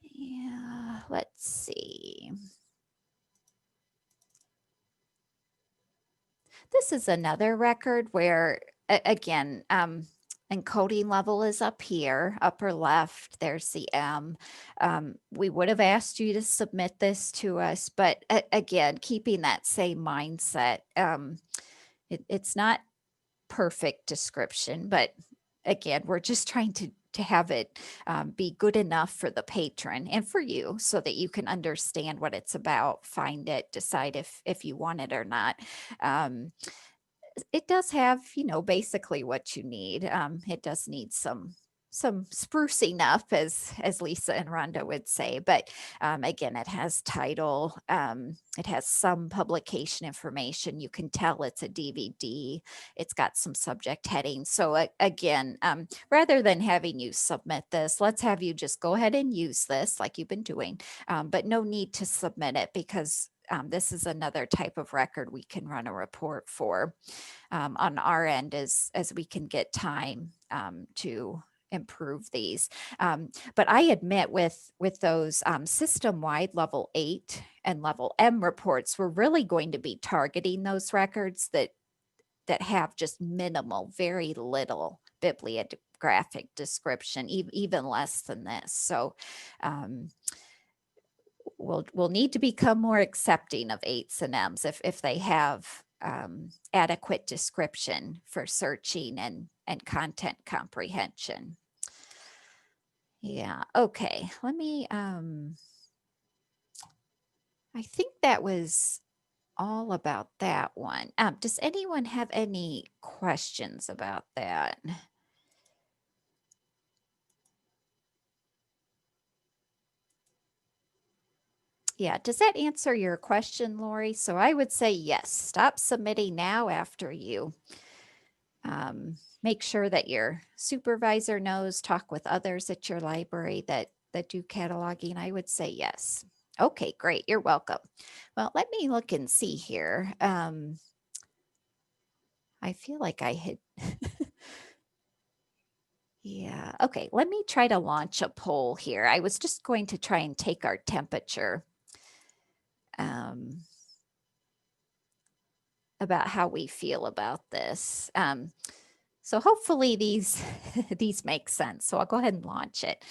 Speaker 1: Yeah, let's see. This is another record where, again, encoding level is up here, upper left, there's the M. We would have asked you to submit this to us, but again, keeping that same mindset. It's not perfect description, but again, we're just trying to have it be good enough for the patron and for you so that you can understand what it's about, find it, decide if you want it or not. It does have, basically what you need. It does need some sprucing up, as Lisa and Rhonda would say. But again, it has title. It has some publication information. You can tell it's a DVD. It's got some subject headings. So again, rather than having you submit this, let's have you just go ahead and use this like you've been doing, but no need to submit it, because this is another type of record we can run a report for on our end as we can get time to improve these. But I admit with those system-wide level 8 and level M reports, we're really going to be targeting those records that have just minimal, very little bibliographic description, even less than this. So we'll need to become more accepting of 8s and M's if they have adequate description for searching and content comprehension. Yeah, okay. Let me, I think that was all about that one. Does anyone have any questions about that? Yeah, does that answer your question, Lori? So I would say yes. Stop submitting now after you make sure that your supervisor knows, talk with others at your library that do cataloging. I would say yes. Okay, great. You're welcome. Well, let me look and see here. I feel like I had. Yeah. Okay. Let me try to launch a poll here. I was just going to try and take our temperature about how we feel about this. So hopefully these make sense. So I'll go ahead and launch it.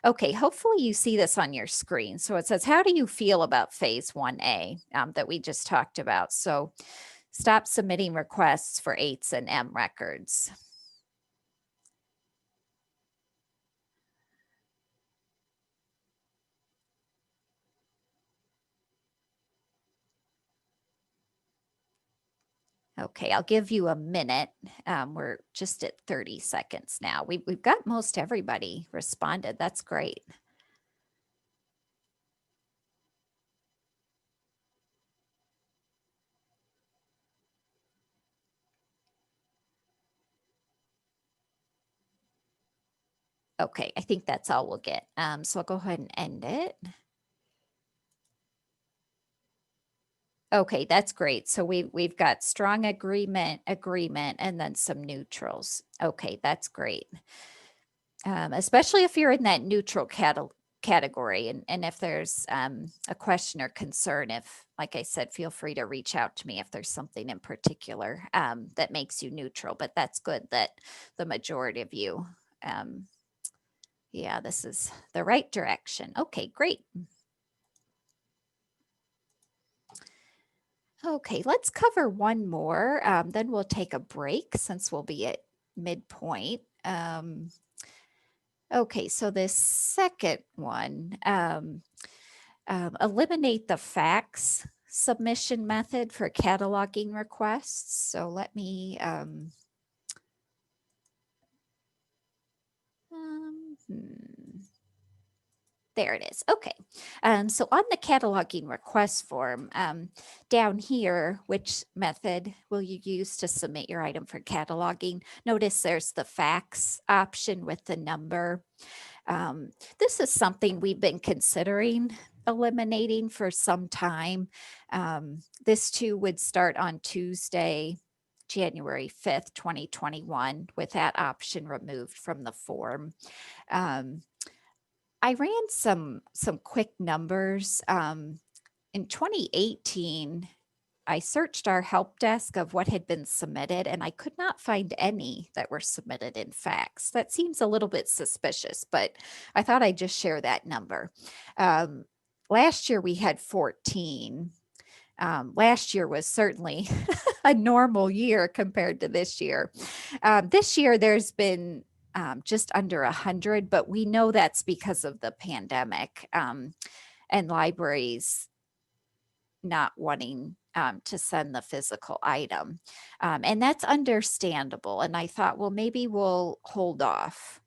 Speaker 1: Okay, hopefully you see this on your screen. So it says, how do you feel about phase 1A that we just talked about? So stop submitting requests for 8s and M records. Okay, I'll give you a minute. We're just at 30 seconds now. We've got most everybody responded. That's great. Okay, I think that's all we'll get. So I'll go ahead and end it. Okay, that's great. So we've got strong agreement, and then some neutrals. Okay, that's great. Especially if you're in that neutral category, and if there's a question or concern, if, like I said, feel free to reach out to me if there's something in particular that makes you neutral. But that's good that the majority of you, yeah, this is the right direction. Okay, great. Okay, let's cover one more. Then we'll take a break since we'll be at midpoint. Okay, so this second one, eliminate the fax submission method for cataloging requests. So let me, there it is. Okay. So on the cataloging request form, down here, which method will you use to submit your item for cataloging? Notice there's the fax option with the number. This is something we've been considering eliminating for some time. This too would start on Tuesday, January 5th, 2021, with that option removed from the form. I ran some quick numbers. In 2018, I searched our help desk of what had been submitted, and I could not find any that were submitted in fax. That seems a little bit suspicious, but I thought I'd just share that number. Last year we had 14. Last year was certainly a normal year compared to this year. This year there's been just under 100, but we know that's because of the pandemic and libraries not wanting to send the physical item. And that's understandable. And I thought, well, maybe we'll hold off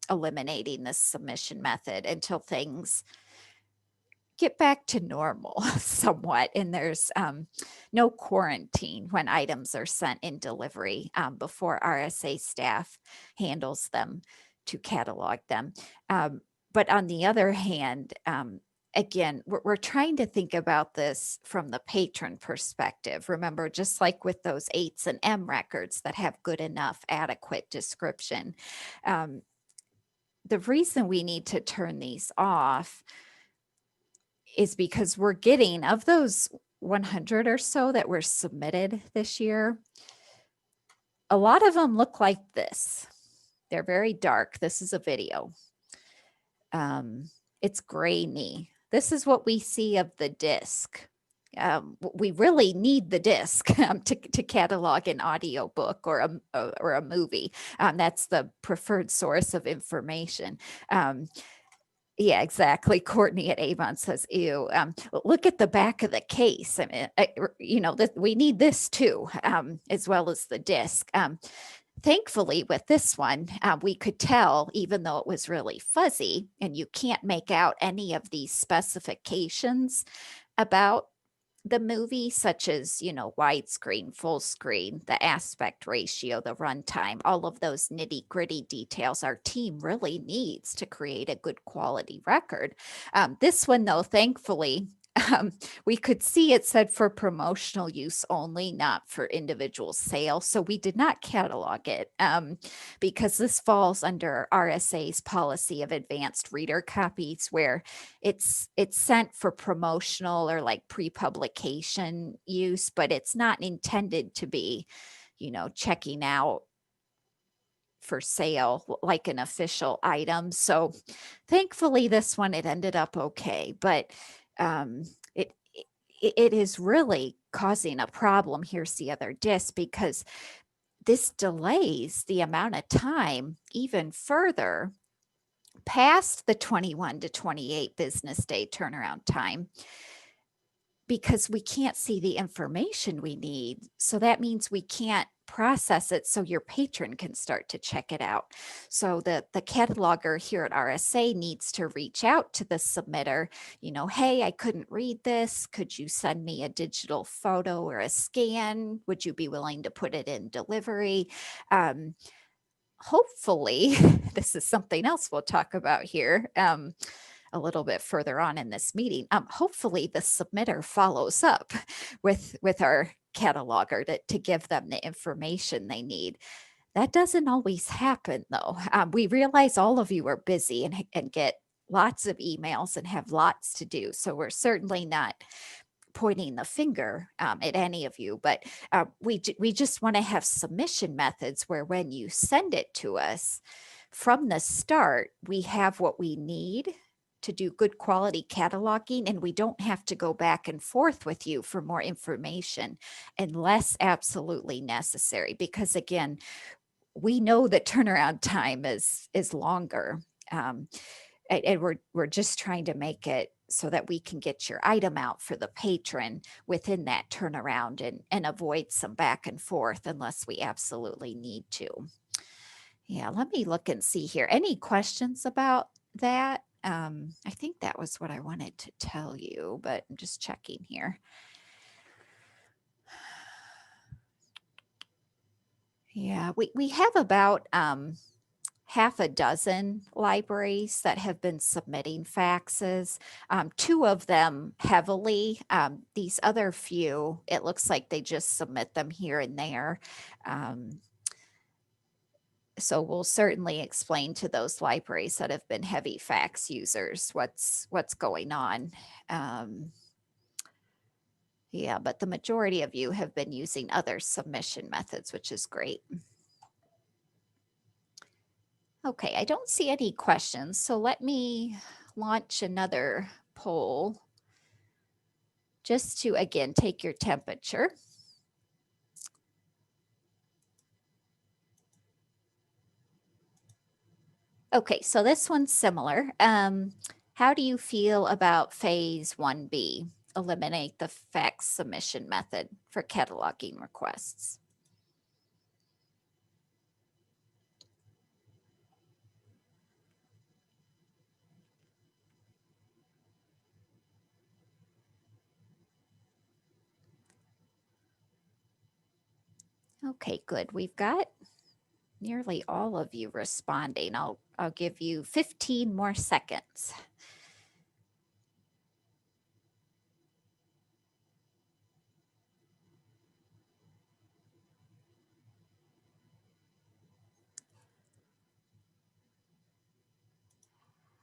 Speaker 1: eliminating this submission method until things get back to normal somewhat, and there's no quarantine when items are sent in delivery before RSA staff handles them to catalog them. But on the other hand, again, we're trying to think about this from the patron perspective. Remember, just like with those 8s and M records that have good enough adequate description, the reason we need to turn these off is because we're getting, of those 100 or so that were submitted this year, a lot of them look like this. They're very dark. This is a video. It's grainy. This is what we see of the disc. We really need the disc to catalog an audio book or a movie. That's the preferred source of information. Yeah, exactly. Courtney at Avon says, ew, look at the back of the case. I mean, we need this too, as well as the disc. Thankfully, with this one, we could tell, even though it was really fuzzy, and you can't make out any of these specifications about the movie, such as, widescreen, full screen, the aspect ratio, the runtime, all of those nitty gritty details our team really needs to create a good quality record. This one, though, thankfully, we could see it said for promotional use only, not for individual sale. So we did not catalog it because this falls under RSA's policy of advanced reader copies, where it's sent for promotional or like pre-publication use, but it's not intended to be, checking out for sale like an official item. So thankfully this one, it ended up okay, but it is really causing a problem. Here's the other disc, because this delays the amount of time even further past the 21 to 28 business day turnaround time. because we can't see the information we need. So that means we can't process it so your patron can start to check it out. So the cataloger here at RSA needs to reach out to the submitter, hey, I couldn't read this. Could you send me a digital photo or a scan? Would you be willing to put it in delivery? Hopefully, this is something else we'll talk about here. A little bit further on in this meeting. Hopefully the submitter follows up with our cataloger to give them the information they need. That doesn't always happen though. We realize all of you are busy and get lots of emails and have lots to do. So we're certainly not pointing the finger at any of you, but we just want to have submission methods where when you send it to us from the start, we have what we need to do good quality cataloging, and we don't have to go back and forth with you for more information unless absolutely necessary, because again, we know that turnaround time is longer, and we're just trying to make it so that we can get your item out for the patron within that turnaround and avoid some back and forth unless we absolutely need to. Yeah, let me look and see here. Any questions about that? I think that was what I wanted to tell you, but I'm just checking here. Yeah, we have about half a dozen libraries that have been submitting faxes. 2 of them heavily. These other few, it looks like they just submit them here and there. So we'll certainly explain to those libraries that have been heavy fax users what's going on. Yeah, but the majority of you have been using other submission methods, which is great. Okay, I don't see any questions, so let me launch another poll just to, again, take your temperature. Okay, so this one's similar. How do you feel about phase 1B? Eliminate the fax submission method for cataloging requests. Okay, good. We've got nearly all of you responding. I'll give you 15 more seconds.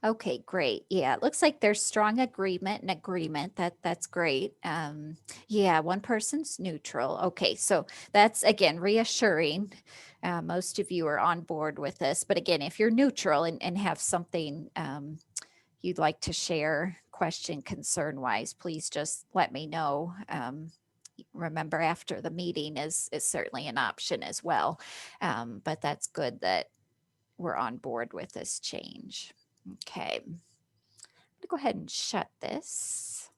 Speaker 1: Okay, great. Yeah, it looks like there's strong agreement and agreement. That's great. Yeah, one person's neutral. Okay, so that's again reassuring. Most of you are on board with this, but again, if you're neutral and have something you'd like to share, question, concern wise, please just let me know. Remember, after the meeting is certainly an option as well, but that's good that we're on board with this change. Okay, I'm gonna go ahead and shut this.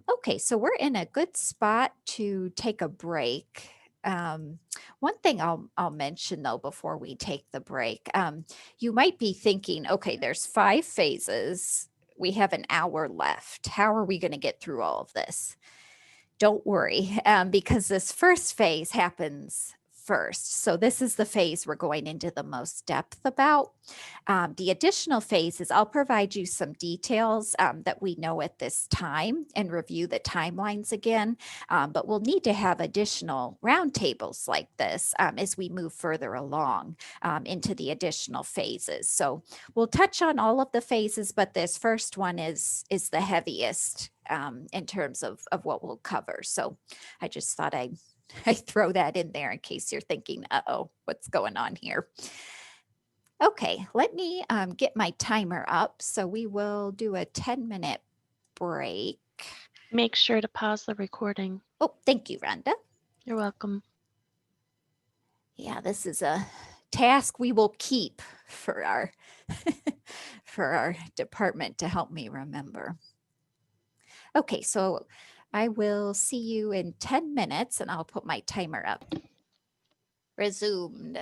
Speaker 1: Okay, so we're in a good spot to take a break. One thing I'll mention though before we take the break, you might be thinking, okay, there's 5 phases. We have an hour left. How are we going to get through all of this? Don't worry, because this first phase happens first. So this is the phase we're going into the most depth about. The additional phases, I'll provide you some details that we know at this time and review the timelines again, but we'll need to have additional roundtables like this as we move further along into the additional phases. So we'll touch on all of the phases, but this first one is the heaviest in terms of what we'll cover. So I just thought I throw that in there in case you're thinking, uh-oh, what's going on here? Okay, let me get my timer up. So we will do a 10-minute break.
Speaker 3: Make sure to pause the recording.
Speaker 1: Oh, thank you, Rhonda.
Speaker 3: You're welcome.
Speaker 1: Yeah, this is a task we will keep for our for our department to help me remember. Okay, so I will see you in 10 minutes and I'll put my timer up. Resumed.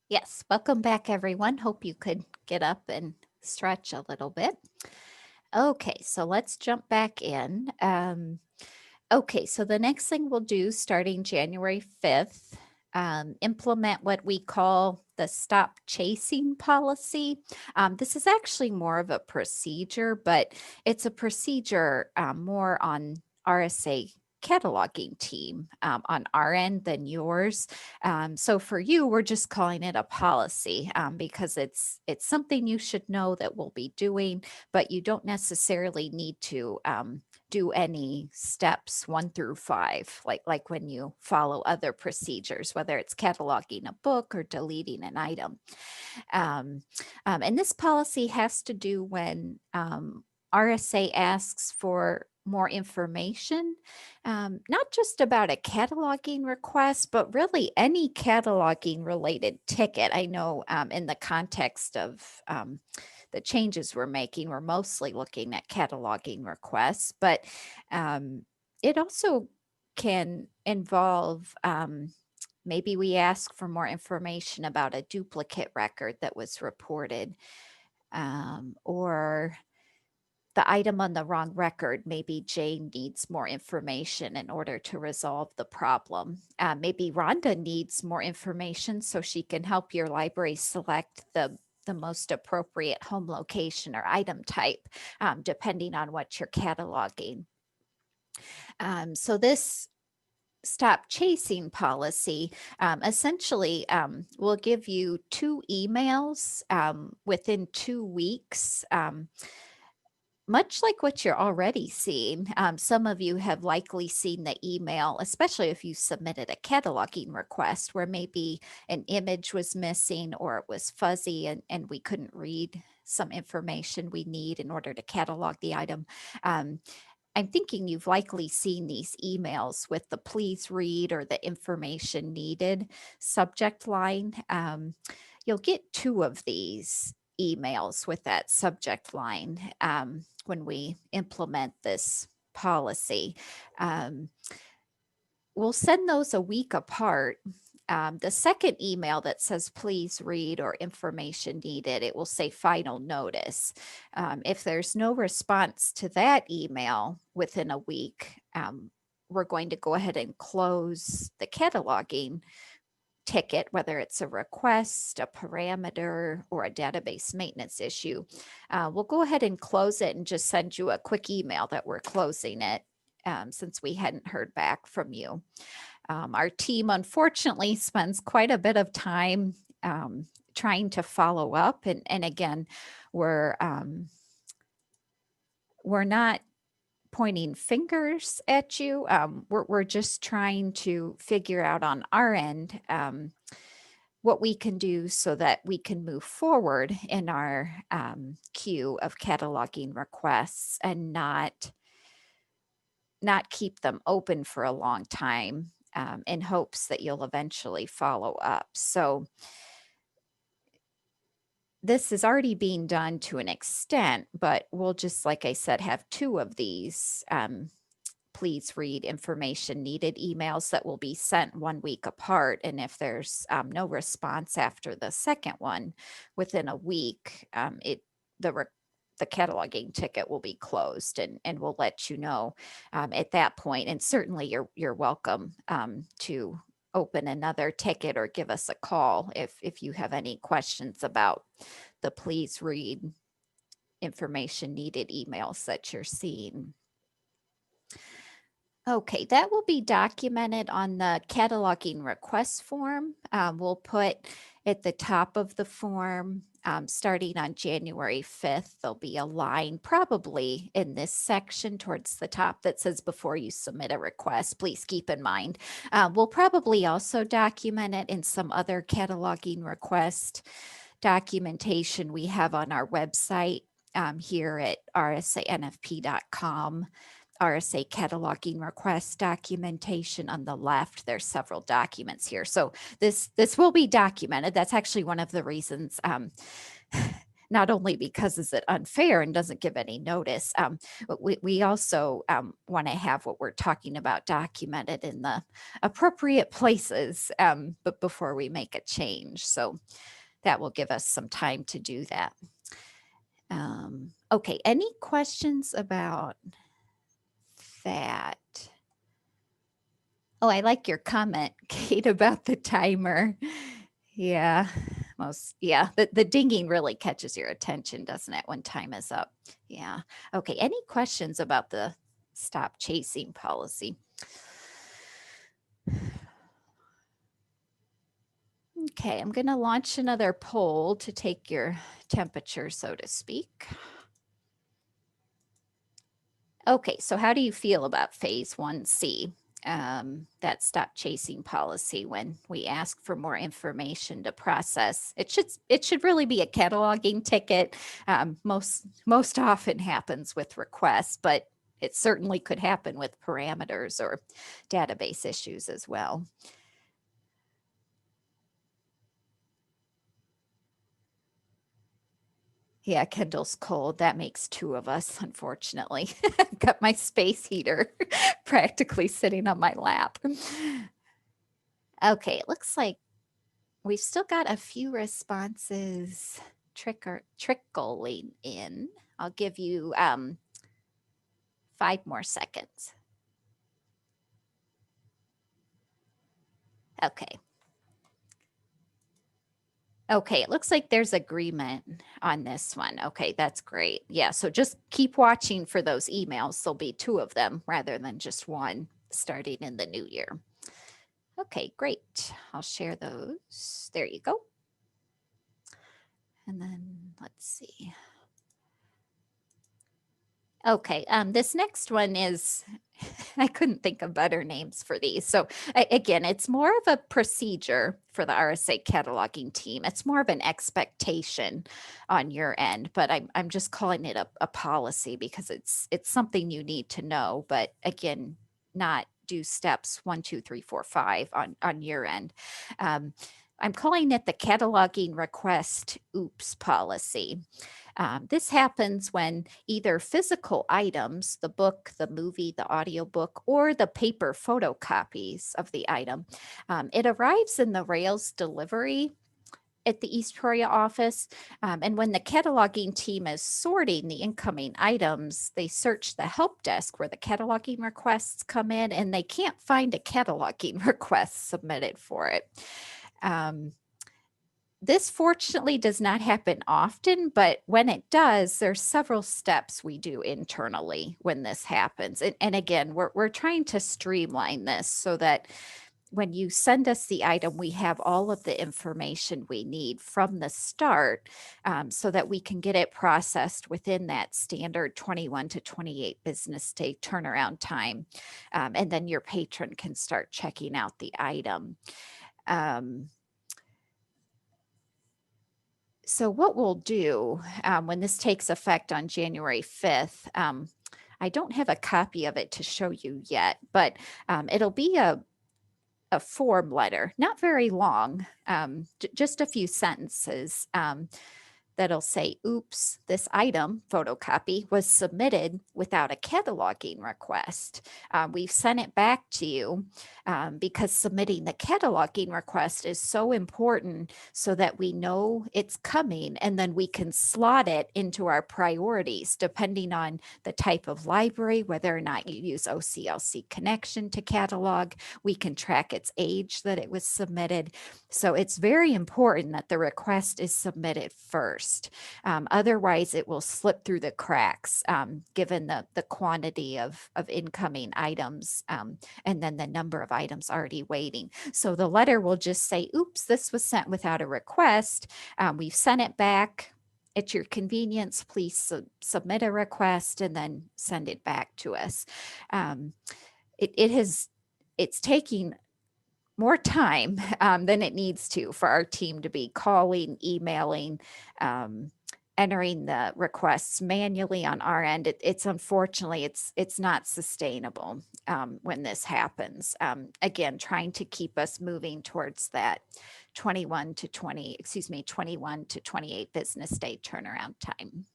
Speaker 1: Yes, welcome back everyone. Hope you could get up and stretch a little bit. Okay, so let's jump back in. Okay, so the next thing we'll do starting January 5th, implement what we call the stop chasing policy. This is actually more of a procedure, but it's a procedure more on RSA cataloging team on our end than yours. So for you, we're just calling it a policy because it's something you should know that we'll be doing, but you don't necessarily need to do any steps 1 through 5, like when you follow other procedures, whether it's cataloging a book or deleting an item. And this policy has to do when RSA asks for more information, not just about a cataloging request, but really any cataloging related ticket. I know in the context of the changes we're making, we're mostly looking at cataloging requests, but it also can involve maybe we ask for more information about a duplicate record that was reported, or the item on the wrong record. Maybe Jane needs more information in order to resolve the problem. Maybe Rhonda needs more information so she can help your library select the most appropriate home location or item type, depending on what you're cataloging. So this stop chasing policy essentially will give you 2 emails within 2 weeks, much like what you're already seeing. Some of you have likely seen the email, especially if you submitted a cataloging request where maybe an image was missing or it was fuzzy and we couldn't read some information we need in order to catalog the item. I'm thinking you've likely seen these emails with the please read or the information needed subject line. You'll get 2 of these emails with that subject line when we implement this policy. We'll send those a week apart. The second email that says please read or information needed, it will say final notice. If there's no response to that email within a week, we're going to go ahead and close the cataloging ticket, whether it's a request, a parameter, or a database maintenance issue. We'll go ahead and close it and just send you a quick email that we're closing it since we hadn't heard back from you. Our team unfortunately spends quite a bit of time trying to follow up. And again, we're not pointing fingers at you. We're just trying to figure out on our end what we can do so that we can move forward in our queue of cataloging requests and not keep them open for a long time in hopes that you'll eventually follow up. So this is already being done to an extent, but we'll just, like I said, have 2 of these please read information needed emails that will be sent 1 week apart. And if there's no response after the second one within a week, the cataloging ticket will be closed, and we'll let you know at that point. And certainly you're welcome to open another ticket or give us a call if you have any questions about the please read information needed emails that you're seeing. Okay, that will be documented on the cataloging request form. We'll put at the top of the form, starting on January 5th, there'll be a line probably in this section towards the top that says before you submit a request, please keep in mind. We'll probably also document it in some other cataloging request documentation we have on our website here at rsanfp.com. RSA Cataloging Request documentation on the left. There's several documents here. So this will be documented. That's actually one of the reasons not only because is it unfair and doesn't give any notice, but we also want to have what we're talking about documented in the appropriate places, but before we make a change. So that will give us some time to do that. Okay, any questions about that? Oh, I like your comment, Kate, about the timer. Yeah, the dinging really catches your attention, doesn't it, when time is up? Yeah. Okay, any questions about the stop chasing policy? Okay, I'm going to launch another poll to take your temperature, so to speak. Okay, so how do you feel about phase 1C? That stop chasing policy when we ask for more information to process. It should really be a cataloging ticket. Most often happens with requests, but it certainly could happen with parameters or database issues as well. Yeah, Kendall's cold. That makes two of us, unfortunately. Got my space heater practically sitting on my lap. Okay, it looks like we've still got a few responses trickling in. I'll give you 5 more seconds. Okay. Okay, it looks like there's agreement on this one. Okay, that's great. Yeah, so just keep watching for those emails. There'll be 2 of them rather than just one starting in the new year. Okay, great. I'll share those. There you go. And then let's see. Okay, this next one is, I couldn't think of better names for these. So again, it's more of a procedure for the RSA cataloging team. It's more of an expectation on your end, but I'm just calling it a policy because it's something you need to know, but again, not do steps 1, 2, 3, 4, 5 on your end. I'm calling it the cataloging request oops policy. This happens when either physical items, the book, the movie, the audiobook, or the paper photocopies of the item, it arrives in the Rails delivery at the East Peoria office. And when the cataloging team is sorting the incoming items, they search the help desk where the cataloging requests come in, and they can't find a cataloging request submitted for it. This fortunately does not happen often, but when it does, there's several steps we do internally when this happens. And again, we're trying to streamline this so that when you send us the item, we have all of the information we need from the start, so that we can get it processed within that standard 21 to 28 business day turnaround time. And then your patron can start checking out the item. So what we'll do when this takes effect on January 5th, I don't have a copy of it to show you yet, but it'll be a form letter, not very long, just a few sentences that'll say, oops, this item photocopy was submitted without a cataloging request. We've sent it back to you because submitting the cataloging request is so important so that we know it's coming, and then we can slot it into our priorities depending on the type of library, whether or not you use OCLC connection to catalog. We can track its age that it was submitted. So it's very important that the request is submitted first. Otherwise, it will slip through the cracks, given the quantity of incoming items, and then the number of items already waiting. So the letter will just say, oops, this was sent without a request. We've sent it back. At your convenience, please submit a request and then send it back to us. It's taking more time than it needs to for our team to be calling, emailing, entering the requests manually on our end, it's unfortunately, it's not sustainable when this happens. Again, trying to keep us moving towards that 21 to 28 business day turnaround time.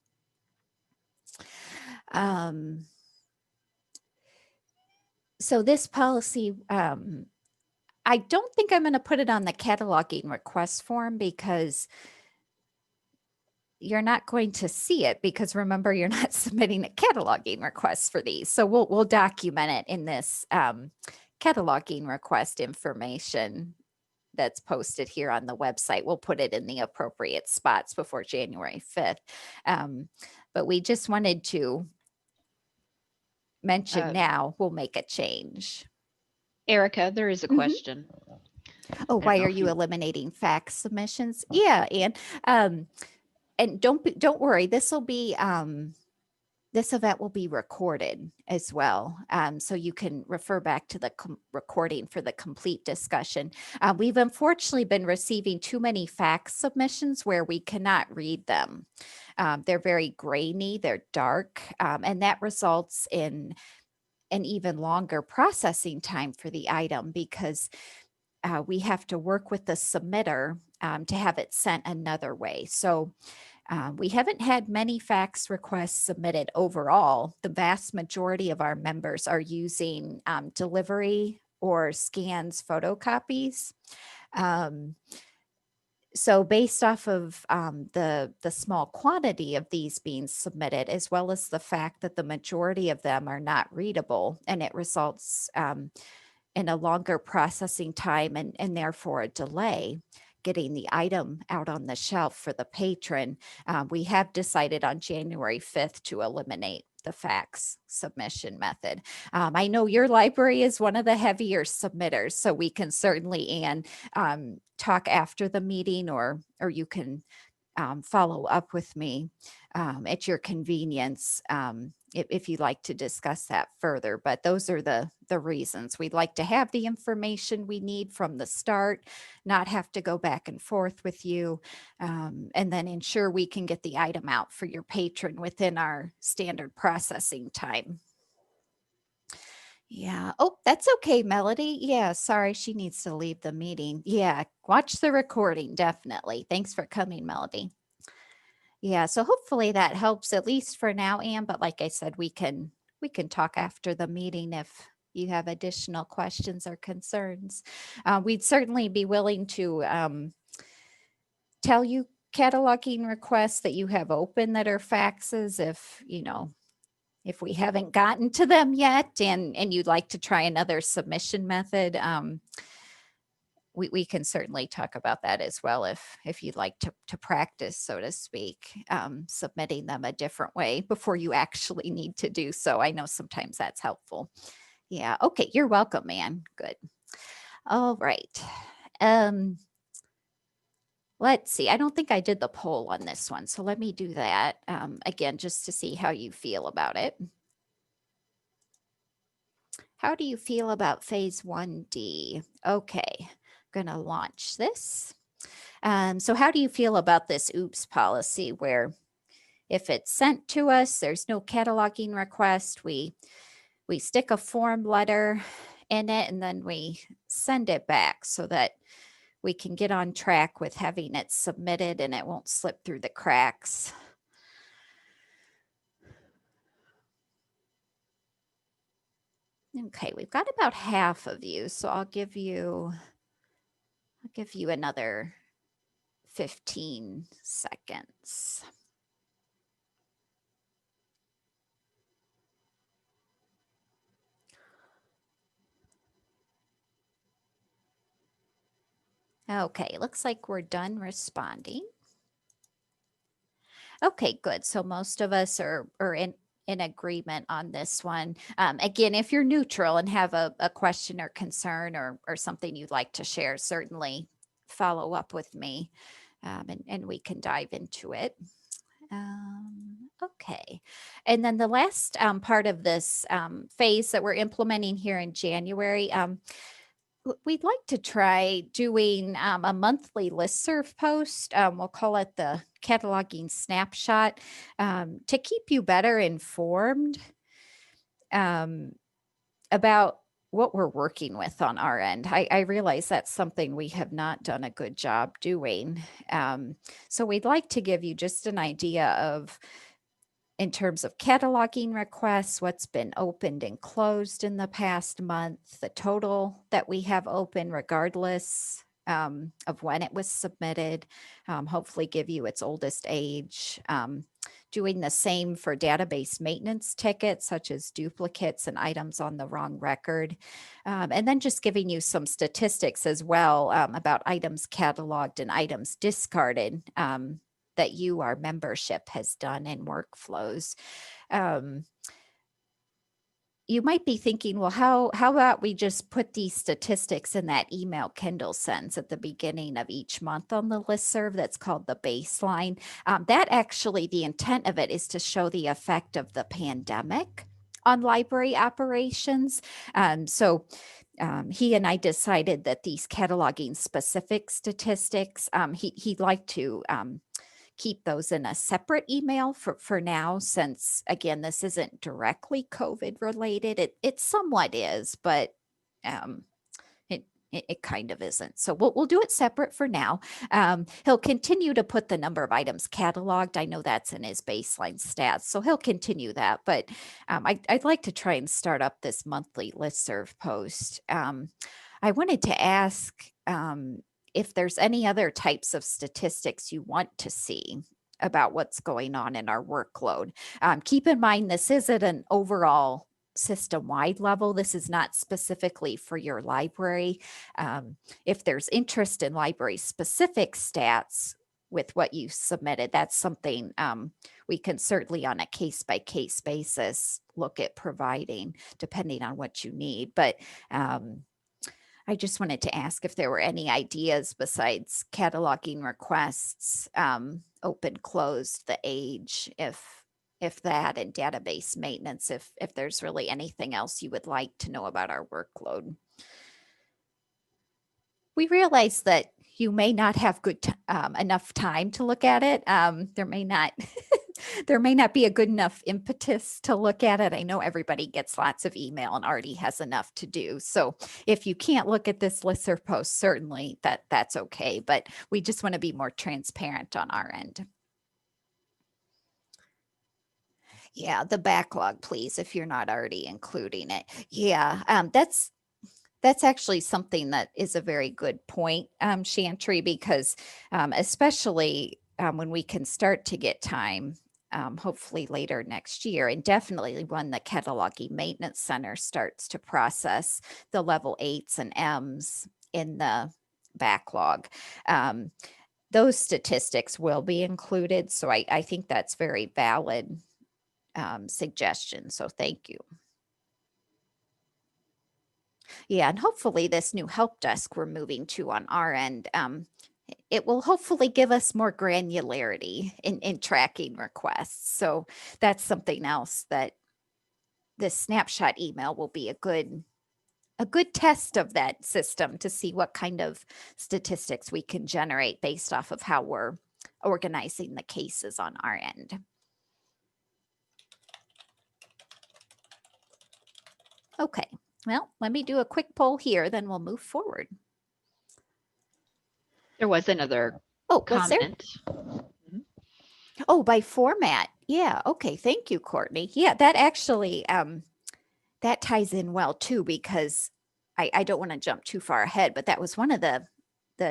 Speaker 1: So this policy, I don't think I'm going to put it on the cataloging request form because you're not going to see it, because remember, you're not submitting a cataloging request for these. So we'll document it in this cataloging request information that's posted here on the website. We'll put it in the appropriate spots before January 5th. But we just wanted to mention now we'll make a change.
Speaker 2: Erica, there is a question.
Speaker 1: Oh,
Speaker 2: don't
Speaker 1: why
Speaker 2: know
Speaker 1: are
Speaker 2: if
Speaker 1: you
Speaker 2: you-
Speaker 1: eliminating fax submissions? Yeah, and don't worry, this event will be recorded as well. So you can refer back to the recording for the complete discussion. We've unfortunately been receiving too many fax submissions where we cannot read them. They're very grainy, they're dark, and that results in an even longer processing time for the item, because we have to work with the submitter to have it sent another way. So we haven't had many fax requests submitted overall. The vast majority of our members are using delivery or scans photocopies. So based off of the small quantity of these being submitted, as well as the fact that the majority of them are not readable, and it results in a longer processing time and therefore a delay getting the item out on the shelf for the patron, we have decided on January 5th to eliminate the fax submission method. I know your library is one of the heavier submitters, so we can certainly, Anne, talk after the meeting, or you can follow up with me at your convenience if you'd like to discuss that further. But those are the reasons. We'd like to have the information we need from the start, not have to go back and forth with you, and then ensure we can get the item out for your patron within our standard processing time. Yeah. Oh, that's okay, Melody. Yeah, sorry, she needs to leave the meeting. Yeah, watch the recording, definitely. Thanks for coming, Melody. Yeah, so hopefully that helps at least for now, Anne, but like I said, we can talk after the meeting if you have additional questions or concerns. We'd certainly be willing to tell you cataloging requests that you have open that are faxes if we haven't gotten to them yet and you'd like to try another submission method. We can certainly talk about that as well if you'd like to practice, so to speak, submitting them a different way before you actually need to do so. I know sometimes that's helpful. Yeah. Okay. You're welcome, Anne. Good. All right. Let's see. I don't think I did the poll on this one, so let me do that again, just to see how you feel about it. How do you feel about phase 1D? Okay. Going to launch this. So how do you feel about this OOPS policy, where if it's sent to us, there's no cataloging request, we stick a form letter in it and then we send it back so that we can get on track with having it submitted and it won't slip through the cracks? Okay, we've got about half of you, so I'll give you another 15 seconds. Okay, looks like we're done responding. Okay, good. So most of us are in agreement on this one. Again, if you're neutral and have a question or concern or something you'd like to share, certainly follow up with me and we can dive into it. Okay. And then the last part of this phase that we're implementing here in January, we'd like to try doing a monthly listserv post. We'll call it the cataloging snapshot, to keep you better informed about what we're working with on our end. I realize that's something we have not done a good job doing. So we'd like to give you just an idea of, in terms of cataloging requests, what's been opened and closed in the past month, the total that we have open regardless of when it was submitted, hopefully give you its oldest age. Doing the same for database maintenance tickets, such as duplicates and items on the wrong record. And then just giving you some statistics as well about items cataloged and items discarded that our membership has done in workflows. You might be thinking, well, how about we just put these statistics in that email Kendall sends at the beginning of each month on the listserv that's called the baseline. That actually, the intent of it is to show the effect of the pandemic on library operations. He and I decided that these cataloging specific statistics, he'd like to keep those in a separate email for now, since again, this isn't directly COVID related. It somewhat is, but it kind of isn't. So we'll do it separate for now. He'll continue to put the number of items cataloged. I know that's in his baseline stats, so he'll continue that. But I'd like to try and start up this monthly listserv post. I wanted to ask if there's any other types of statistics you want to see about what's going on in our workload. Keep in mind, this is at an overall system-wide level. This is not specifically for your library. If there's interest in library-specific stats with what you submitted, that's something we can certainly on a case-by-case basis look at providing, depending on what you need. But I just wanted to ask if there were any ideas besides cataloging requests, open, closed, the age, if that, and database maintenance, if there's really anything else you would like to know about our workload. We realize that you may not have enough time to look at it. There may not there may not be a good enough impetus to look at it. I know everybody gets lots of email and already has enough to do. So if you can't look at this listserv post, certainly that's okay. But we just want to be more transparent on our end. Yeah, the backlog, please, if you're not already including it. Yeah, that's actually something that is a very good point, Chantry, because especially when we can start to get time, hopefully later next year, and definitely when the Cataloging Maintenance Center starts to process the level 8s and M's in the backlog. Those statistics will be included. So I think that's very valid suggestion. So thank you. Yeah, and hopefully this new help desk we're moving to on our end, it will hopefully give us more granularity in tracking requests. So that's something else that this snapshot email will be a good test of that system to see what kind of statistics we can generate based off of how we're organizing the cases on our end. Okay, well, let me do a quick poll here, then we'll move forward.
Speaker 2: There was another
Speaker 1: was there?
Speaker 2: comment.
Speaker 1: Oh, by format. Yeah. Okay. Thank you, Courtney. Yeah, that actually, that ties in well too, because I don't want to jump too far ahead, but that was one of the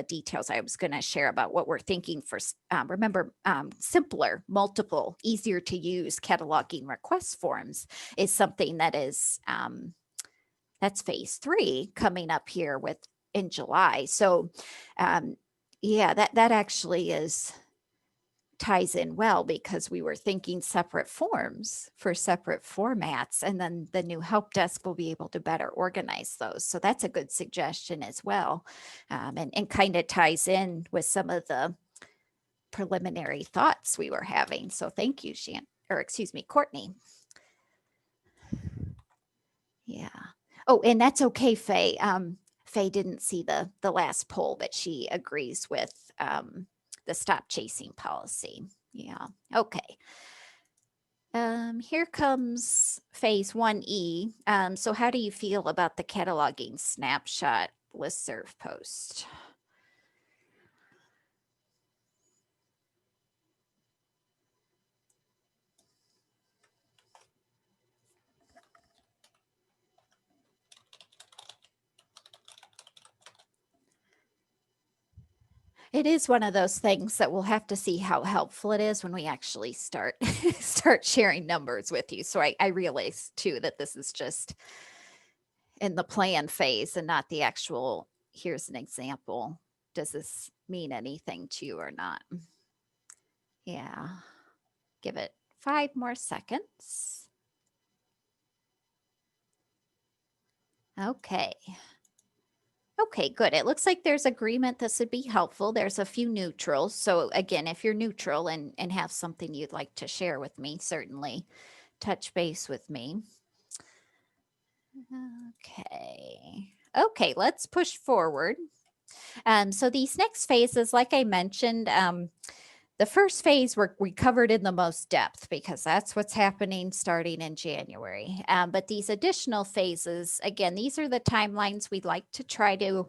Speaker 1: details I was going to share about what we're thinking for, remember, simpler, multiple, easier to use cataloging request forms is something that is, that's phase 3 coming up here in July. So, yeah, that actually ties in well, because we were thinking separate forms for separate formats, and then the new help desk will be able to better organize those. So that's a good suggestion as well, and kind of ties in with some of the preliminary thoughts we were having. So thank you, Courtney. Yeah. Oh, and that's okay, Faye. Faye didn't see the last poll, but she agrees with the stop chasing policy. Yeah, okay. Here comes phase 1E. So how do you feel about the cataloging snapshot listserv post? It is one of those things that we'll have to see how helpful it is when we actually start start sharing numbers with you. So I realize too that this is just in the plan phase and not the actual, here's an example. Does this mean anything to you or not? Yeah. Give it 5 more seconds. Okay. Okay, good. It looks like there's agreement this would be helpful. There's a few neutrals. So again, if you're neutral and have something you'd like to share with me, certainly touch base with me. Okay. Okay, let's push forward. So these next phases, like I mentioned, the first phase we covered in the most depth because that's what's happening starting in January. But these additional phases, again, these are the timelines we'd like to try to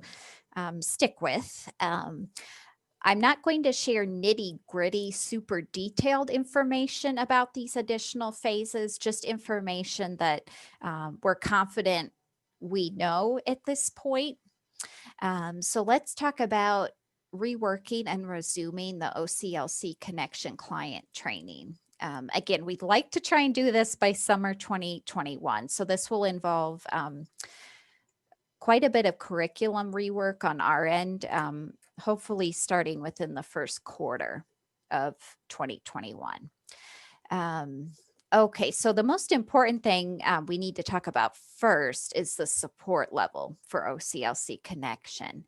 Speaker 1: stick with. I'm not going to share nitty gritty, super detailed information about these additional phases, just information that we're confident we know at this point. So let's talk about reworking and resuming the OCLC connection client training. Again, we'd like to try and do this by summer 2021. So this will involve quite a bit of curriculum rework on our end, hopefully starting within the first quarter of 2021. Okay, so the most important thing we need to talk about first is the support level for OCLC connection.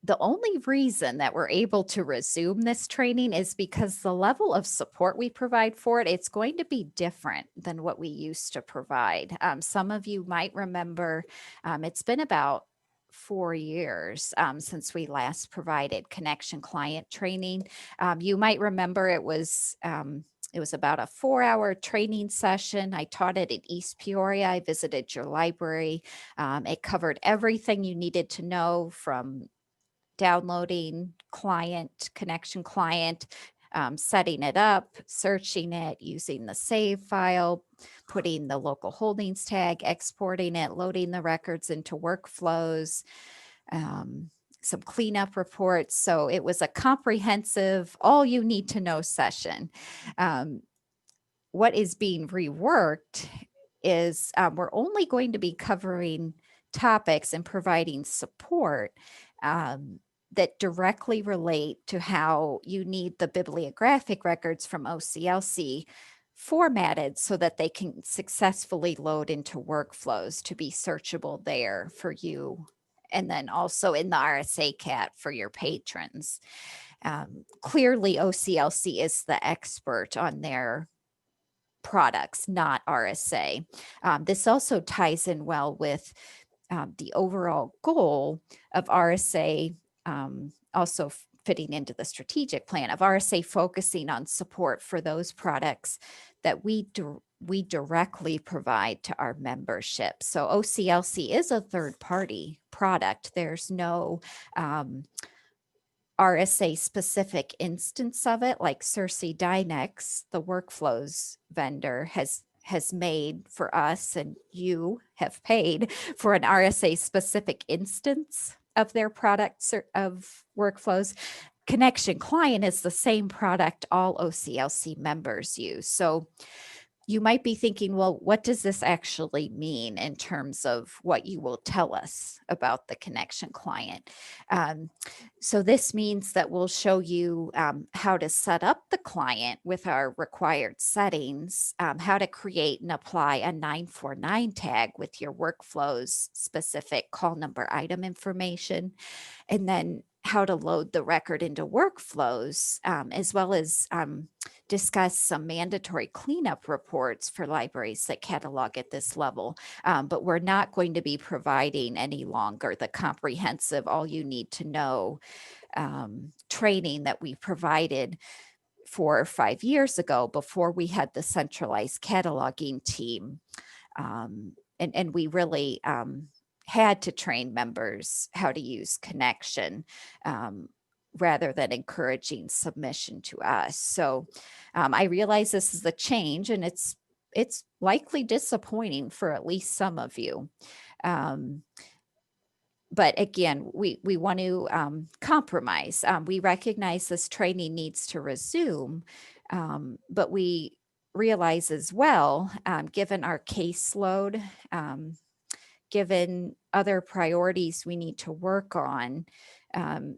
Speaker 1: The only reason that we're able to resume this training is because the level of support we provide for it, it's going to be different than what we used to provide. Some of you might remember it's been about 4 years since we last provided connection client training. You might remember it was about a 4-hour training session. I taught it at East Peoria. I visited your library. It covered everything you needed to know from downloading connection client, setting it up, searching it, using the save file, putting the local holdings tag, exporting it, loading the records into workflows, some cleanup reports. So it was a comprehensive, all you need to know session. What is being reworked is we're only going to be covering topics and providing support that directly relate to how you need the bibliographic records from OCLC formatted so that they can successfully load into workflows to be searchable there for you. And then also in the RSA Cat for your patrons. Clearly, OCLC is the expert on their products, not RSA. This also ties in well with the overall goal of RSA, also fitting into the strategic plan of RSA focusing on support for those products that we directly provide to our membership. So OCLC is a third-party product. There's no RSA specific instance of it, like Cersei Dynex, the workflows vendor, has made for us, and you have paid for an RSA specific instance of their products of workflows. Connection Client is the same product all OCLC members use. So you might be thinking, well, what does this actually mean in terms of what you will tell us about the connection client? So this means that we'll show you how to set up the client with our required settings, how to create and apply a 949 tag with your workflows specific call number item information, and then how to load the record into workflows, as well as discuss some mandatory cleanup reports for libraries that catalog at this level. But we're not going to be providing any longer the comprehensive, all you need to know training that we provided 4 or 5 years ago before we had the centralized cataloging team. And we really had to train members how to use connection rather than encouraging submission to us. So I realize this is a change, and it's likely disappointing for at least some of you. But again, we want to compromise. We recognize this training needs to resume, but we realize as well, given our caseload, given other priorities we need to work on,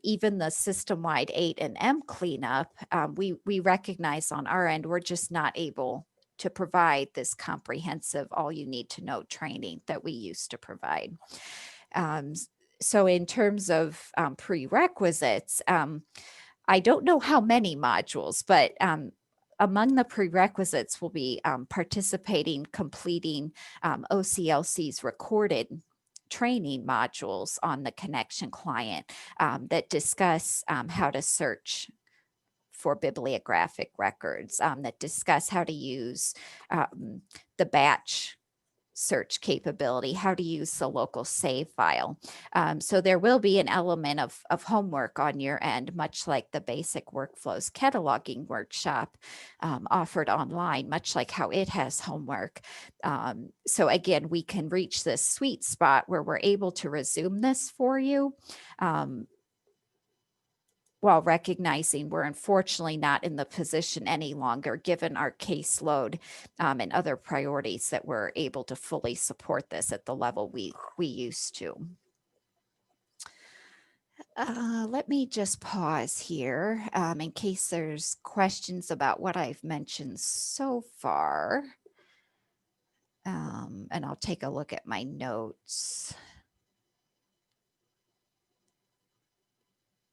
Speaker 1: even the system-wide 8 and M cleanup, we recognize on our end, we're just not able to provide this comprehensive, all you need to know training that we used to provide. So in terms of prerequisites, I don't know how many modules, but among the prerequisites will be participating, completing OCLC's recorded training modules on the connection client that discuss how to search for bibliographic records, that discuss how to use the batch search capability, how to use the local save file. So there will be an element of homework on your end, much like the basic workflows cataloging workshop offered online, much like how it has homework. So again, we can reach this sweet spot where we're able to resume this for you, while recognizing we're unfortunately not in the position any longer, given our caseload and other priorities, that we're able to fully support this at the level we used to. Let me just pause here in case there's questions about what I've mentioned so far. And I'll take a look at my notes.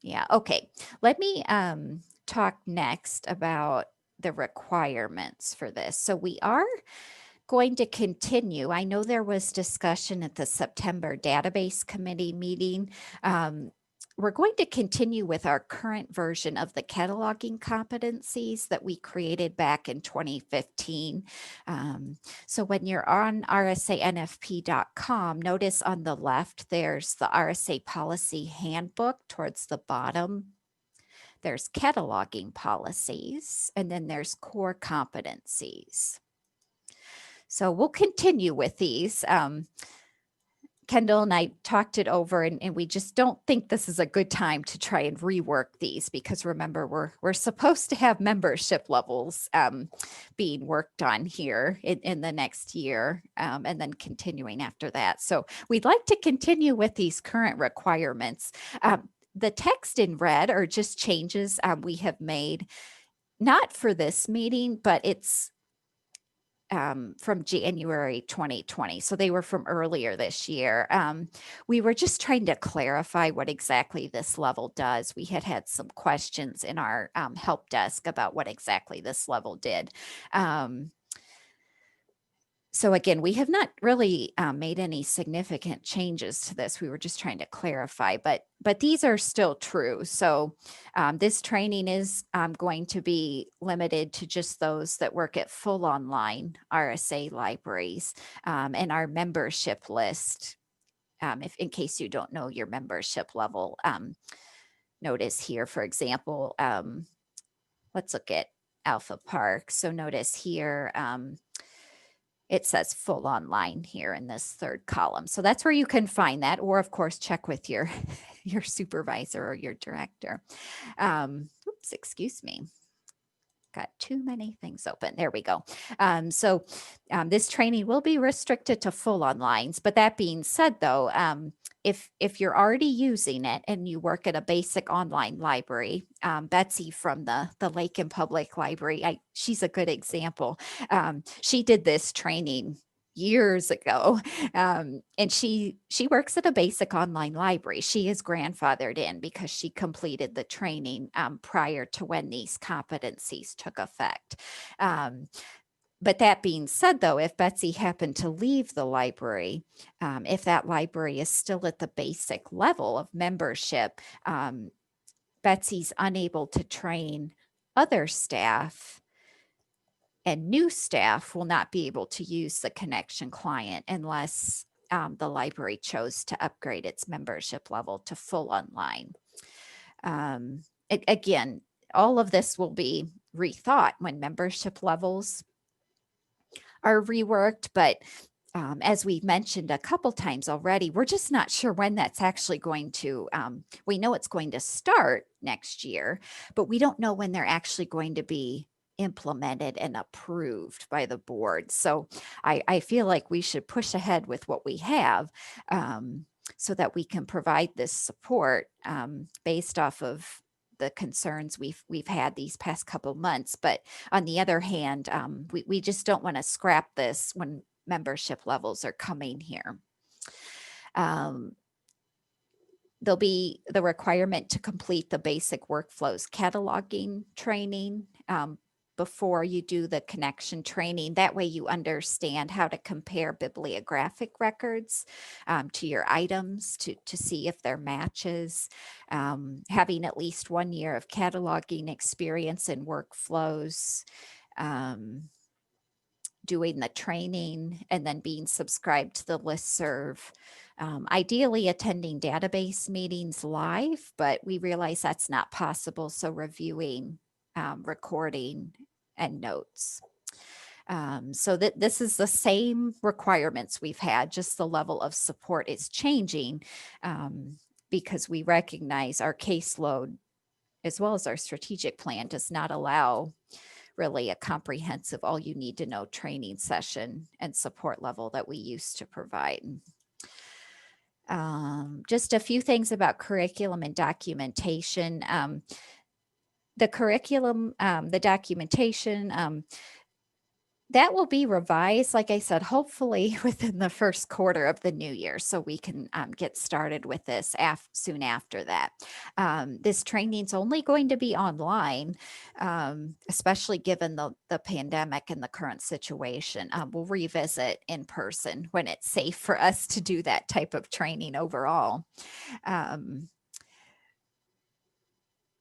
Speaker 1: Yeah, okay. Let me talk next about the requirements for this. So we are going to continue. I know there was discussion at the September database committee meeting. We're going to continue with our current version of the cataloging competencies that we created back in 2015. So when you're on rsanfp.com, notice on the left, there's the RSA policy handbook towards the bottom. There's cataloging policies, and then there's core competencies. So we'll continue with these. Kendall and I talked it over, and we just don't think this is a good time to try and rework these, because remember, we're supposed to have membership levels being worked on here in the next year, and then continuing after that. So we'd like to continue with these current requirements. The text in red are just changes we have made, not for this meeting, but it's from January 2020. So they were from earlier this year. We were just trying to clarify what exactly this level does. We had some questions in our help desk about what exactly this level did. So again, we have not really made any significant changes to this. We were just trying to clarify, but these are still true. So this training is going to be limited to just those that work at full online RSA libraries, and our membership list. If in case you don't know your membership level, notice here, for example, let's look at Alpha Park. So notice here, it says full online here in this third column. So that's where you can find that, or of course, check with your supervisor or your director. Oops, excuse me. Got too many things open. There we go. So this training will be restricted to full onlines. But that being said, though, if you're already using it and you work at a basic online library, Betsy from the Lakin Public Library, she's a good example. She did this training years ago. And she works at a basic online library. She is grandfathered in because she completed the training prior to when these competencies took effect. But that being said, though, if Betsy happened to leave the library, if that library is still at the basic level of membership, Betsy's unable to train other staff, and new staff will not be able to use the connection client unless the library chose to upgrade its membership level to full online. Again, all of this will be rethought when membership levels are reworked, but as we've mentioned a couple times already, we're just not sure when that's actually going to, we know it's going to start next year, but we don't know when they're actually going to be implemented and approved by the board. So I feel like we should push ahead with what we have so that we can provide this support based off of the concerns we've had these past couple months. But on the other hand, we just don't want to scrap this when membership levels are coming here. There'll be the requirement to complete the basic workflows cataloging training before you do the connection training. That way you understand how to compare bibliographic records to your items to see if they're matches. Having at least 1 year of cataloging experience and workflows, doing the training, and then being subscribed to the listserv. Ideally attending database meetings live, but we realize that's not possible. So reviewing, recording, and notes. So that this is the same requirements we've had, just the level of support is changing because we recognize our caseload as well as our strategic plan does not allow really a comprehensive all you need to know training session and support level that we used to provide. Just a few things about curriculum and documentation. The curriculum, the documentation, that will be revised, like I said, hopefully within the first quarter of the new year, so we can get started with this soon after that. This training's only going to be online, especially given the pandemic and the current situation. We'll revisit in person when it's safe for us to do that type of training overall.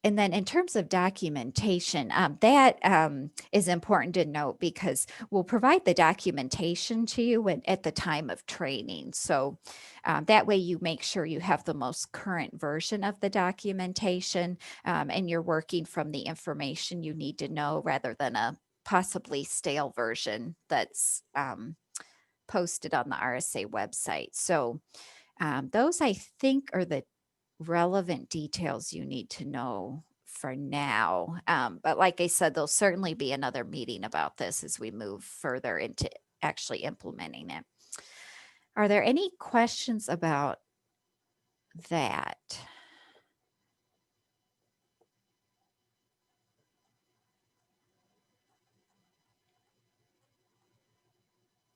Speaker 1: And then in terms of documentation, that is important to note because we'll provide the documentation to you at the time of training. So that way you make sure you have the most current version of the documentation and you're working from the information you need to know rather than a possibly stale version that's posted on the RSA website. So those I think are the relevant details you need to know for now. But like I said, there'll certainly be another meeting about this as we move further into actually implementing it. Are there any questions about that?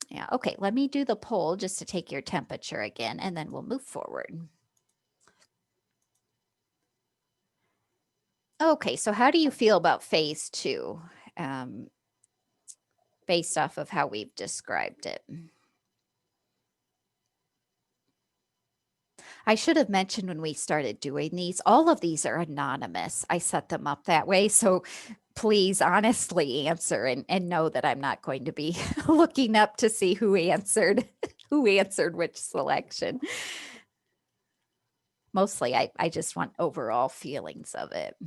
Speaker 1: Yeah, okay, let me do the poll just to take your temperature again, and then we'll move forward. Okay, so how do you feel about phase 2 based off of how we've described it? I should have mentioned when we started doing these, all of these are anonymous. I set them up that way. So please honestly answer and know that I'm not going to be looking up to see who answered which selection. Mostly, I just want overall feelings of it.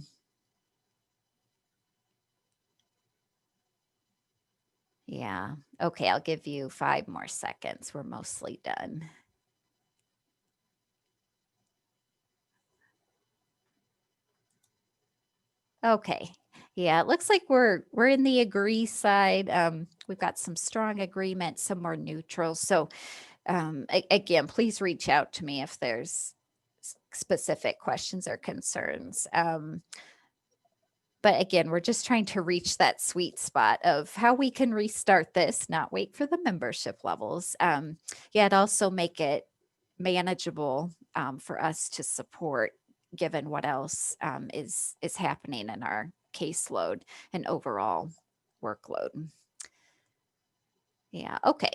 Speaker 1: Yeah. Okay, I'll give you 5 more seconds. We're mostly done. Okay. Yeah, it looks like we're in the agree side. We've got some strong agreement, some more neutral. So again, please reach out to me if there's specific questions or concerns. But again, we're just trying to reach that sweet spot of how we can restart this, not wait for the membership levels, yet also make it manageable for us to support, given what else is happening in our caseload and overall workload. Yeah, okay.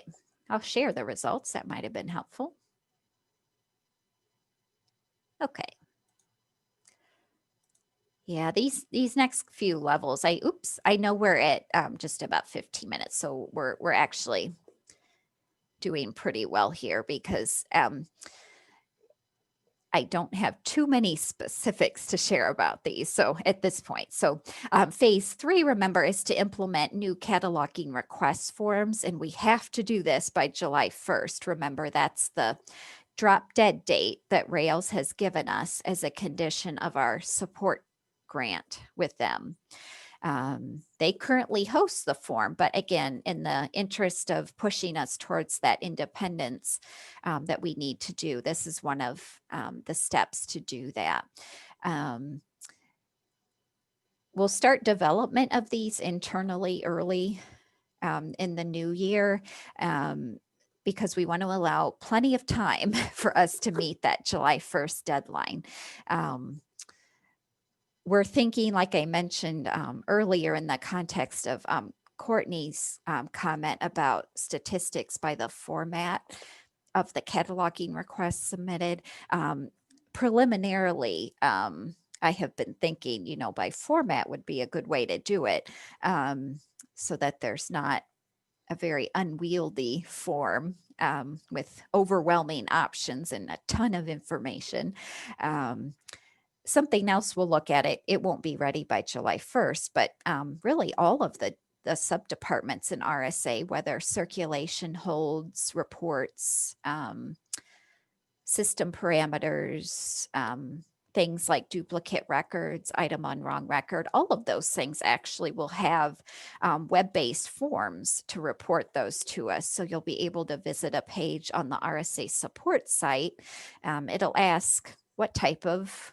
Speaker 1: I'll share the results. That might have been helpful. Okay. Yeah, these next few levels, I know we're at just about 15 minutes, so we're actually doing pretty well here because I don't have too many specifics to share about these. So at this point, so phase 3, remember, is to implement new cataloging request forms, and we have to do this by July 1st. Remember, that's the drop dead date that Rails has given us as a condition of our support grant with them. They currently host the form, but again, in the interest of pushing us towards that independence that we need to do, this is one of the steps to do that. We'll start development of these internally early in the new year. Because we want to allow plenty of time for us to meet that July 1st deadline. We're thinking, like I mentioned earlier in the context of Courtney's comment about statistics by the format of the cataloging requests submitted. Preliminarily, I have been thinking, by format would be a good way to do it so that there's not a very unwieldy form with overwhelming options and a ton of information. Something else we'll look at it. It won't be ready by July 1st, but really all of the sub-departments in RSA, whether circulation holds, reports, system parameters, things like duplicate records, item on wrong record, all of those things actually will have web-based forms to report those to us. So you'll be able to visit a page on the RSA support site. It'll ask what type of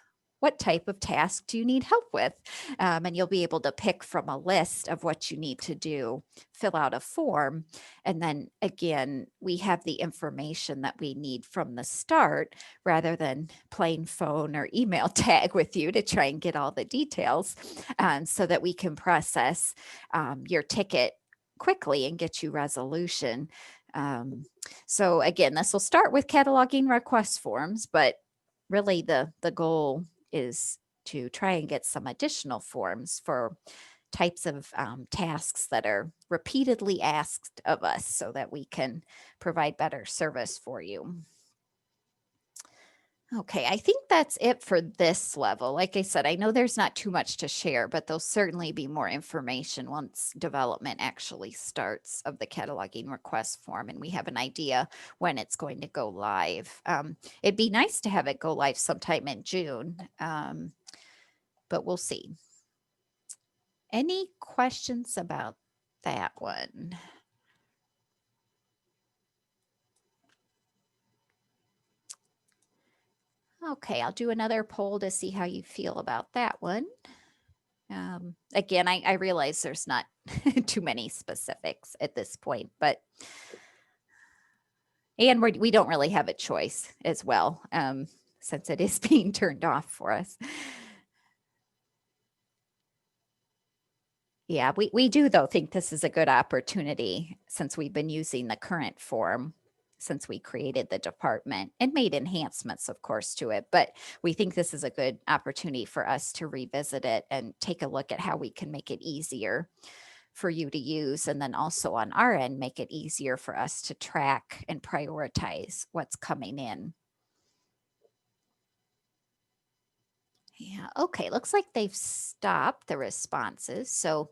Speaker 1: task do you need help with? And you'll be able to pick from a list of what you need to do, fill out a form. And then again, we have the information that we need from the start rather than playing phone or email tag with you to try and get all the details so that we can process your ticket quickly and get you resolution. So again, this will start with cataloging request forms, but really the goal is to try and get some additional forms for types of tasks that are repeatedly asked of us so that we can provide better service for you. Okay, I think that's it for this level. Like I said, I know there's not too much to share, but there'll certainly be more information once development actually starts of the cataloging request form and we have an idea when it's going to go live. It'd be nice to have it go live sometime in June, but we'll see. Any questions about that one? Okay, I'll do another poll to see how you feel about that one. Again, I realize there's not too many specifics at this point, but and we don't really have a choice as well, since it is being turned off for us. Yeah, we do though think this is a good opportunity since we've been using the current form since we created the department and made enhancements, of course, to it. But we think this is a good opportunity for us to revisit it and take a look at how we can make it easier for you to use. And then also on our end, make it easier for us to track and prioritize what's coming in. Yeah, okay, looks like they've stopped the responses. So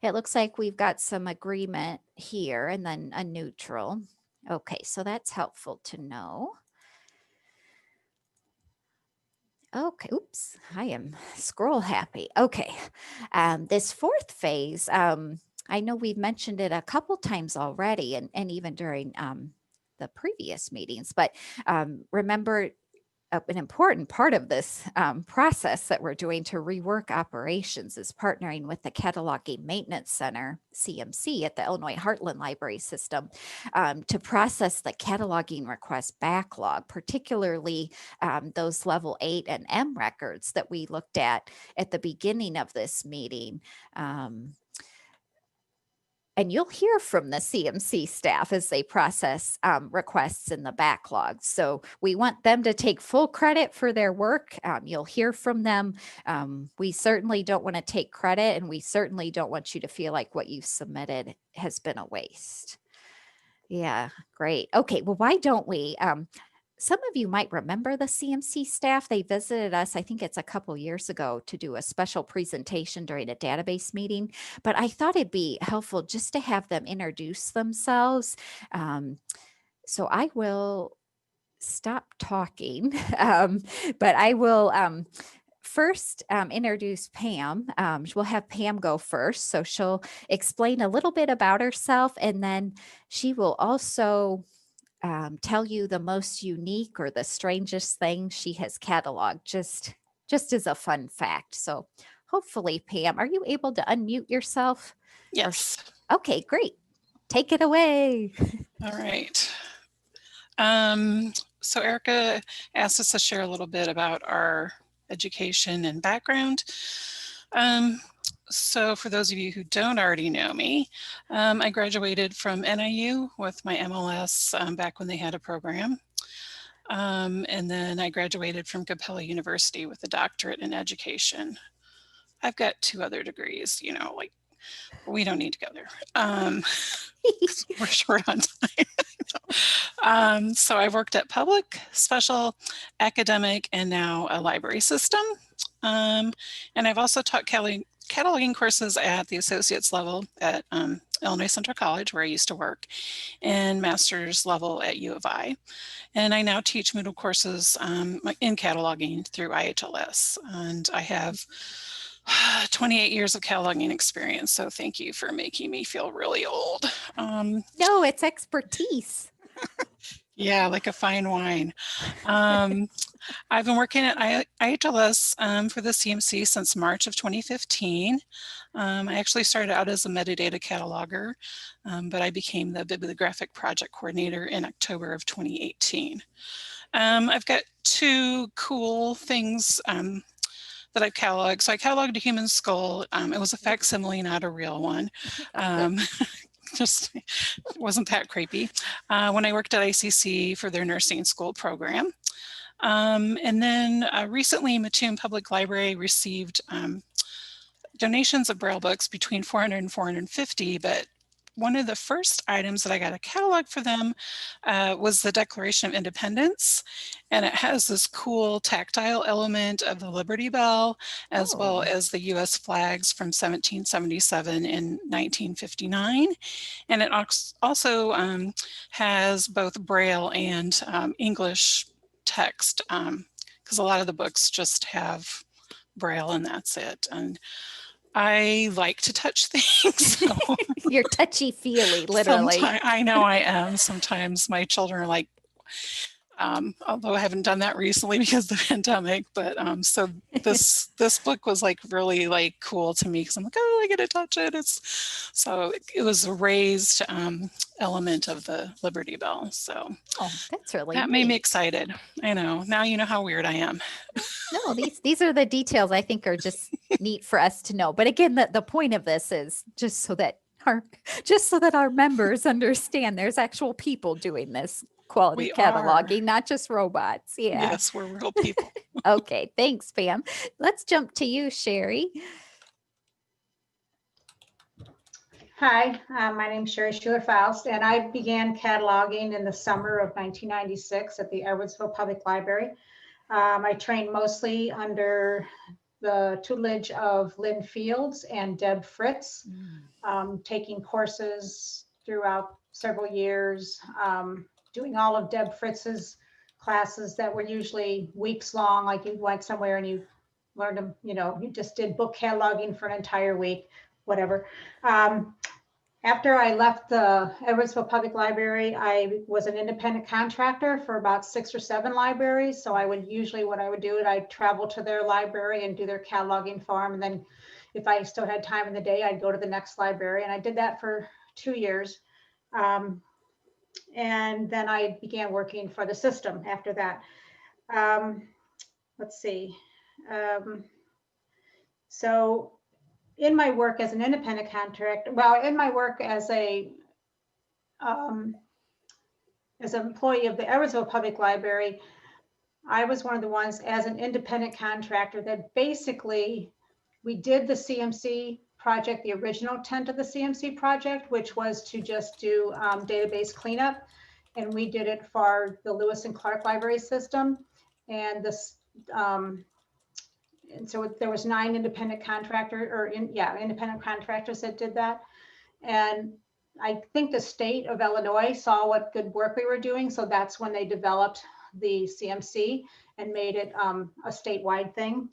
Speaker 1: it looks like we've got some agreement here and then a neutral. Okay, so that's helpful to know. Okay, oops, I am scroll happy. Okay, this fourth phase, I know we've mentioned it a couple times already and even during the previous meetings, but remember an important part of this process that we're doing to rework operations is partnering with the Cataloging Maintenance Center, CMC, at the Illinois Heartland Library System to process the cataloging request backlog, particularly those level 8 and M records that we looked at the beginning of this meeting. And you'll hear from the CMC staff as they process requests in the backlog. So we want them to take full credit for their work. You'll hear from them. We certainly don't want to take credit, and we certainly don't want you to feel like what you've submitted has been a waste. Yeah, great. Okay, well, why don't we? Some of you might remember the CMC staff. They visited us, I think it's a couple years ago, to do a special presentation during a database meeting. But I thought it'd be helpful just to have them introduce themselves. So I will stop talking, but I will first introduce Pam. We'll have Pam go first. So she'll explain a little bit about herself, and then she will also tell you the most unique or the strangest thing she has cataloged, just as a fun fact. So hopefully, Pam, are you able to unmute yourself?
Speaker 4: Yes.
Speaker 1: Okay, great. Take it away.
Speaker 4: All right. So Erica asked us to share a little bit about our education and background. So for those of you who don't already know me, I graduated from NIU with my MLS back when they had a program. And then I graduated from Capella University with a doctorate in education. I've got 2 other degrees, you know, like we don't need to go there. We're short on time. So I've worked at public, special, academic, and now a library system. And I've also taught cataloging courses at the associate's level at Illinois Central College, where I used to work, and master's level at U of I. And I now teach Moodle courses in cataloging through IHLS. And I have 28 years of cataloging experience. So thank you for making me feel really old.
Speaker 1: No, it's expertise.
Speaker 4: Yeah, like a fine wine. I've been working at IHLS for the CMC since March of 2015. I actually started out as a metadata cataloger, but I became the bibliographic project coordinator in October of 2018. I've got 2 cool things that I've cataloged. So I cataloged a human skull. It was a facsimile, not a real one. Just wasn't that creepy. When I worked at ICC for their nursing school program. And then recently Mattoon Public Library received donations of Braille books between 400 and 450, but one of the first items that I got a catalog for them was the Declaration of Independence. And it has this cool tactile element of the Liberty Bell, as well as the US flags from 1777 and 1959. And it also has both Braille and English text, because a lot of the books just have Braille and that's it. And I like to touch things. So
Speaker 1: You're touchy-feely, literally.
Speaker 4: I know I am. Sometimes my children are like, although I haven't done that recently because of the pandemic, but so this book was like really like cool to me because I'm like, oh, I get to touch it. So it was a raised element of the Liberty Bell. So
Speaker 1: that's really
Speaker 4: that made me excited. I know. Now you know how weird I am.
Speaker 1: No, these are the details I think are just neat for us to know. But again, the point of this is just so that our members understand there's actual people doing this quality cataloging, not just robots. Yeah.
Speaker 4: Yes, we're real people.
Speaker 1: Okay, thanks, Pam. Let's jump to you, Sherry.
Speaker 5: Hi, my name is Sherry Schuler-Faust, and I began cataloging in the summer of 1996 at the Edwardsville Public Library. I trained mostly under the tutelage of Lynn Fields and Deb Fritz, taking courses throughout several years, doing all of Deb Fritz's classes that were usually weeks long, like you went somewhere and you learned them, you just did book cataloging for an entire week, whatever. After I left the Edwardsville Public Library, I was an independent contractor for about 6 or 7 libraries. So I would usually, what I would do is I'd travel to their library and do their cataloging for them. And then if I still had time in the day, I'd go to the next library. And I did that for 2 years. And then I began working for the system after that. Let's see. So in my work as an independent contractor, well, in my work as an employee of the Edwardsville Public Library, I was one of the ones as an independent contractor that basically we did the CMC project, the original intent of the CMC project, which was to just do database cleanup. And we did it for the Lewis and Clark Library System. And this, and so there was 9 independent independent contractors that did that. And I think the state of Illinois saw what good work we were doing. So that's when they developed the CMC and made it a statewide thing.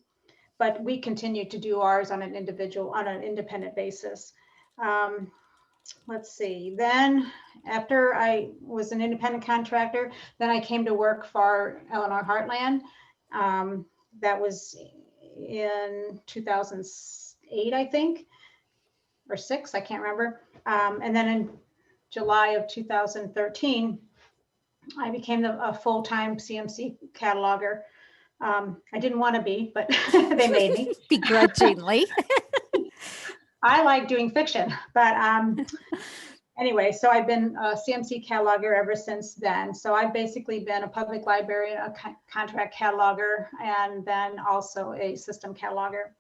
Speaker 5: But we continued to do ours on an independent basis. Let's see, then after I was an independent contractor, then I came to work for Illinois Heartland. That was in 2008, I think, or 6, I can't remember. And then in July of 2013, I became a full-time CMC cataloger. I didn't want to be, but they made me.
Speaker 1: Begrudgingly.
Speaker 5: I like doing fiction, but anyway, so I've been a CMC cataloger ever since then. So I've basically been a public librarian, a contract cataloger, and then also a system cataloger.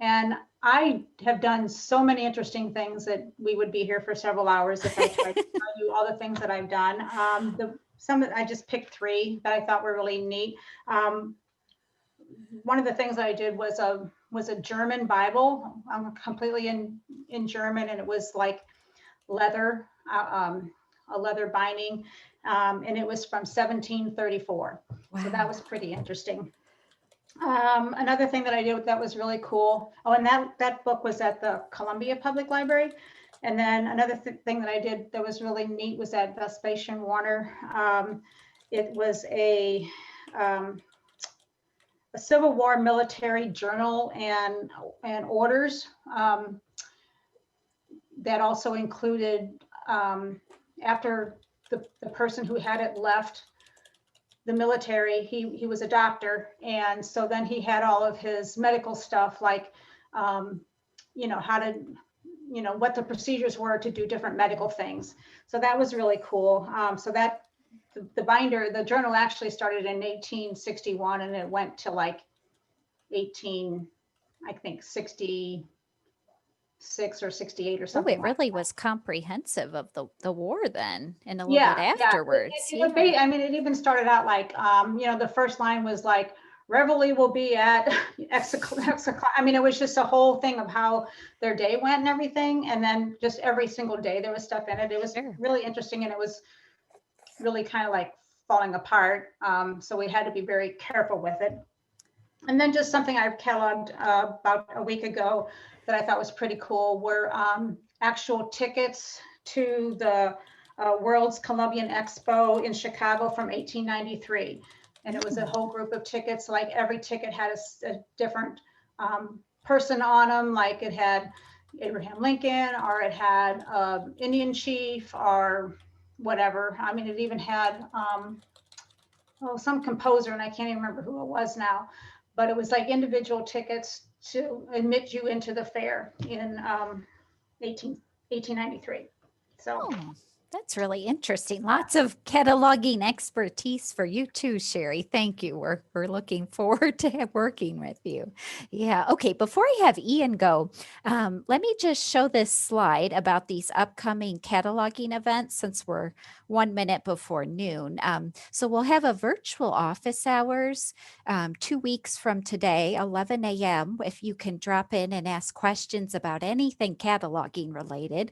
Speaker 5: And I have done so many interesting things that we would be here for several hours if I tried to tell you all the things that I've done. I just picked 3 that I thought were really neat. One of the things that I did was a German Bible, completely in German, and it was like leather, a leather binding, and it was from 1734. Wow. So that was pretty interesting. Another thing that I did that was really cool. Oh, and that book was at the Columbia Public Library. And then another thing that I did that was really neat was at Vespasian Warner. It was a Civil War military journal and orders that also included after the person who had it left the military, he was a doctor, and so then he had all of his medical stuff, like how to, what the procedures were to do different medical things. So that was really cool. So that the binder, the journal actually started in 1861 and it went to like 66 or 68 or something.
Speaker 1: Oh, it really was comprehensive of the war then, and a little bit afterwards.
Speaker 5: It even started out like, the first line was like, Reveille will be at X o'clock. I mean, it was just a whole thing of how their day went and everything. And then just every single day there was stuff in it. It was really interesting, and it was really kind of like falling apart. So we had to be very careful with it. And then just something I've cataloged about a week ago that I thought was pretty cool were actual tickets to the World's Columbian Expo in Chicago from 1893. And it was a whole group of tickets. Like every ticket had a different person on them. Like it had Abraham Lincoln, or it had Indian chief, or whatever. I mean, it even had some composer, and I can't even remember who it was now. But it was like individual tickets to admit you into the fair in 1893. So
Speaker 1: that's really interesting. Lots of cataloging expertise for you too, Sherry. Thank you. We're looking forward to working with you. Yeah. Okay. Before I have Ian go, let me just show this slide about these upcoming cataloging events since we're 1 minute before noon. So we'll have a virtual office hours 2 weeks from today, 11 a.m. If you can drop in and ask questions about anything cataloging related.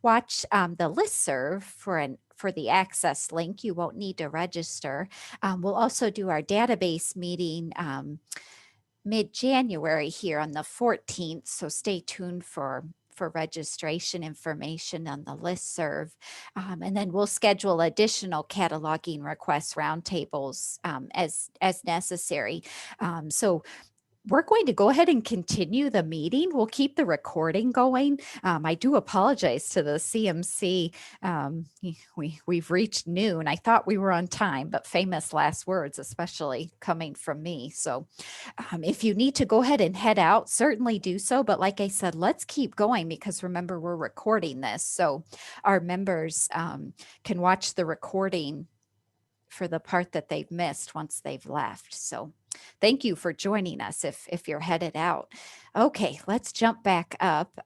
Speaker 1: Watch the listserv for the access link. You won't need to register. We'll also do our database meeting mid-January here on the 14th. So stay tuned for for registration information on the listserv. And then we'll schedule additional cataloging request roundtables as necessary. So we're going to go ahead and continue the meeting. We'll keep the recording going. I do apologize to the CMC. We've reached noon. I thought we were on time, but famous last words, especially coming from me. So if you need to go ahead and head out, certainly do so. But like I said, let's keep going because remember, we're recording this. So our members can watch the recording for the part that they've missed once they've left. So thank you for joining us if you're headed out. Okay, let's jump back up.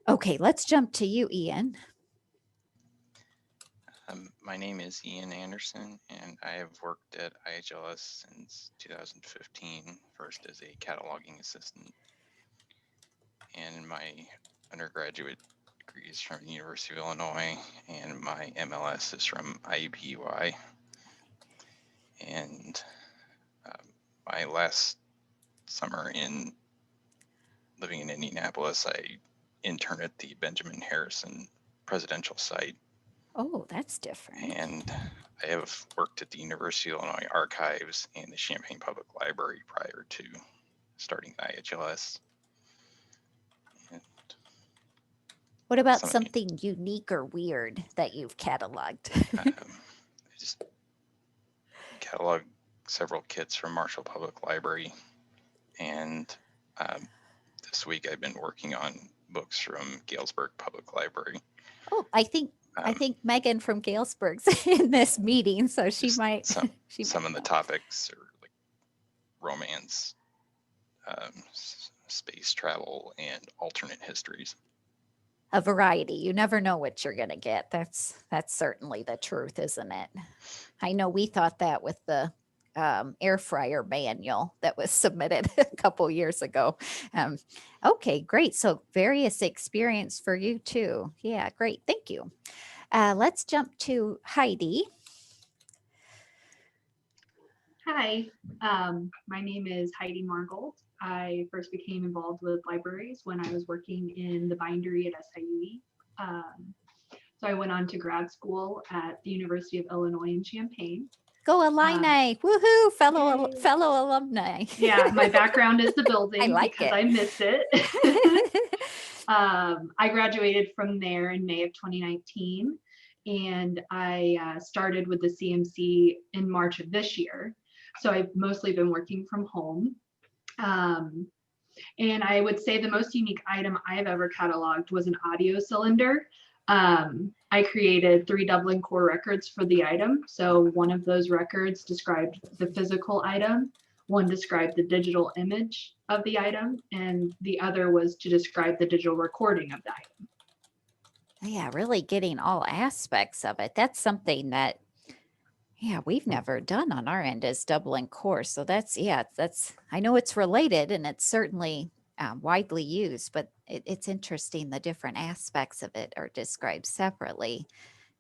Speaker 1: Okay, let's jump to you, Ian.
Speaker 6: My name is Ian Anderson, and I have worked at IHLS since 2015, first as a cataloging assistant. And my undergraduate degree is from the University of Illinois, and my MLS is from IUPUI. And my last summer living in Indianapolis, I interned at the Benjamin Harrison presidential site.
Speaker 1: Oh, that's different.
Speaker 6: And I have worked at the University of Illinois Archives and the Champaign Public Library prior to starting IHLS. And
Speaker 1: What about
Speaker 6: some of
Speaker 1: something unique or weird that you've cataloged?
Speaker 6: I just cataloged several kits from Marshall Public Library. And this week I've been working on books from Galesburg Public Library.
Speaker 1: Oh, I think Megan from Galesburg's in this meeting, so she
Speaker 6: Just
Speaker 1: might.
Speaker 6: Some of the topics are like romance, space travel, and alternate histories.
Speaker 1: A variety. You never know what you're going to get. That's certainly the truth, isn't it? I know we thought that with the air fryer manual that was submitted a couple years ago. Okay, great. So various experience for you too. Yeah, great. Thank you. Let's jump to Heidi.
Speaker 7: Hi, my name is Heidi Margold. I first became involved with libraries when I was working in the bindery at SIUE. So I went on to grad school at the University of Illinois in Champaign.
Speaker 1: Go Illini! Woohoo! Fellow
Speaker 7: Yay.
Speaker 1: alumni.
Speaker 7: Yeah, my background is the building
Speaker 1: I like
Speaker 7: because
Speaker 1: it.
Speaker 7: I miss it. I graduated from there in May of 2019, and I started with the CMC in March of this year. So I've mostly been working from home. And I would say the most unique item I've ever cataloged was an audio cylinder. I created 3 Dublin core records for the item. So one of those records described the physical item, one described the digital image of the item, and the other was to describe the digital recording of the item.
Speaker 1: Yeah, really getting all aspects of it. That's something that, yeah, we've never done on our end as Dublin core. So that's I know it's related and it's certainly widely used, but it's interesting the different aspects of it are described separately.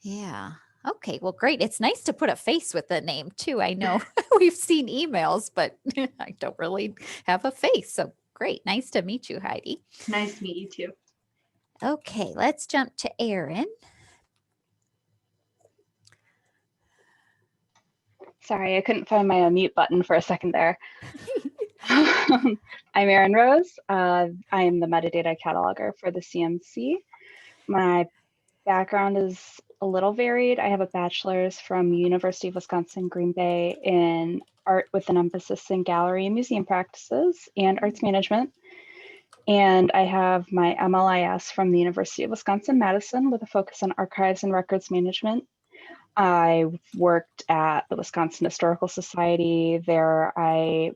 Speaker 1: Yeah. Okay, well, great. It's nice to put a face with the name too. I know we've seen emails, but I don't really have a face. So great. Nice to meet you, Heidi.
Speaker 7: Nice to meet you too.
Speaker 1: Okay, let's jump to Erin.
Speaker 8: Sorry, I couldn't find my unmute button for a second there. I'm Erin Rose. I am the metadata cataloger for the CMC. My background is a little varied. I have a bachelor's from University of Wisconsin, Green Bay in art with an emphasis in gallery and museum practices and arts management. And I have my MLIS from the University of Wisconsin-Madison with a focus on archives and records management. I worked at the Wisconsin Historical Society. There I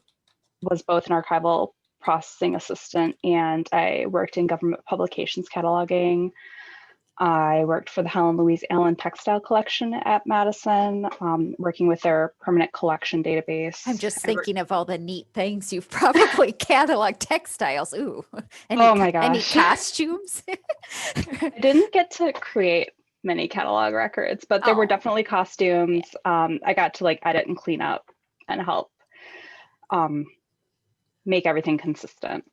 Speaker 8: was both an archival processing assistant and I worked in government publications cataloging. I worked for the Helen Louise Allen Textile Collection at Madison, working with their permanent collection database.
Speaker 1: I'm just thinking of all the neat things you've probably cataloged textiles. Ooh,
Speaker 8: Oh my
Speaker 1: any
Speaker 8: gosh.
Speaker 1: costumes?
Speaker 8: I didn't get to create many catalog records, but there were
Speaker 1: Oh.
Speaker 8: definitely costumes. I got to like edit and clean up and help make everything consistent.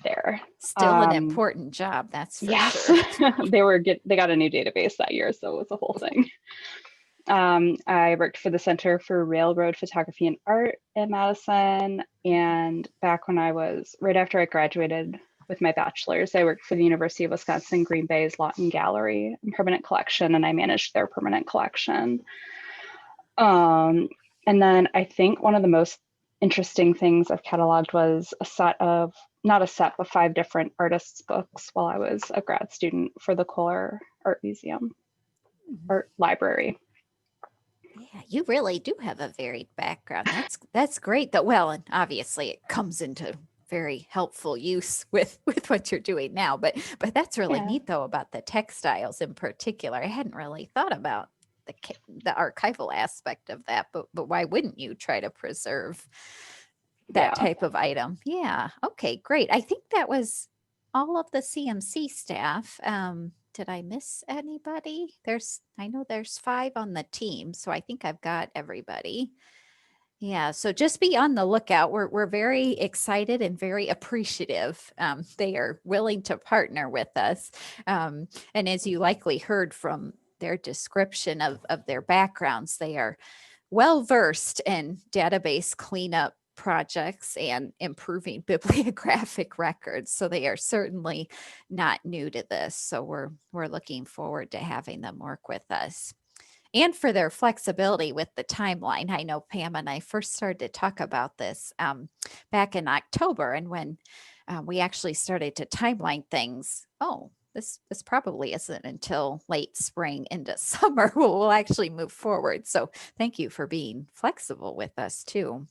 Speaker 8: there.
Speaker 1: Still an important job, that's for
Speaker 8: Yes,
Speaker 1: sure.
Speaker 8: they got a new database that year, so it was a whole thing. I worked for the Center for Railroad Photography and Art in Madison, and back when right after I graduated with my bachelor's, I worked for the University of Wisconsin Green Bay's Lawton Gallery and Permanent Collection, and I managed their permanent collection. And then I think one of the most interesting things I've cataloged was not a set, but 5 different artists' books while I was a grad student for the Kohler Art Museum, Art Library.
Speaker 1: Yeah, you really do have a varied background. That's great. Well, and obviously it comes into very helpful use with what you're doing now. But that's really
Speaker 8: Yeah.
Speaker 1: neat though about the textiles in particular. I hadn't really thought about the archival aspect of that. But why wouldn't you try to preserve that type of item? Yeah. Okay, great. I think that was all of the CMC staff. Did I miss anybody? I know there's 5 on the team, so I think I've got everybody. Yeah, so just be on the lookout. We're very excited and very appreciative. They are willing to partner with us. And as you likely heard from their description of their backgrounds, they are well versed in database cleanup projects and improving bibliographic records. So they are certainly not new to this. So we're looking forward to having them work with us. And for their flexibility with the timeline. I know Pam and I first started to talk about this back in October, and when we actually started to timeline things, this probably isn't until late spring into summer we'll actually move forward. So thank you for being flexible with us too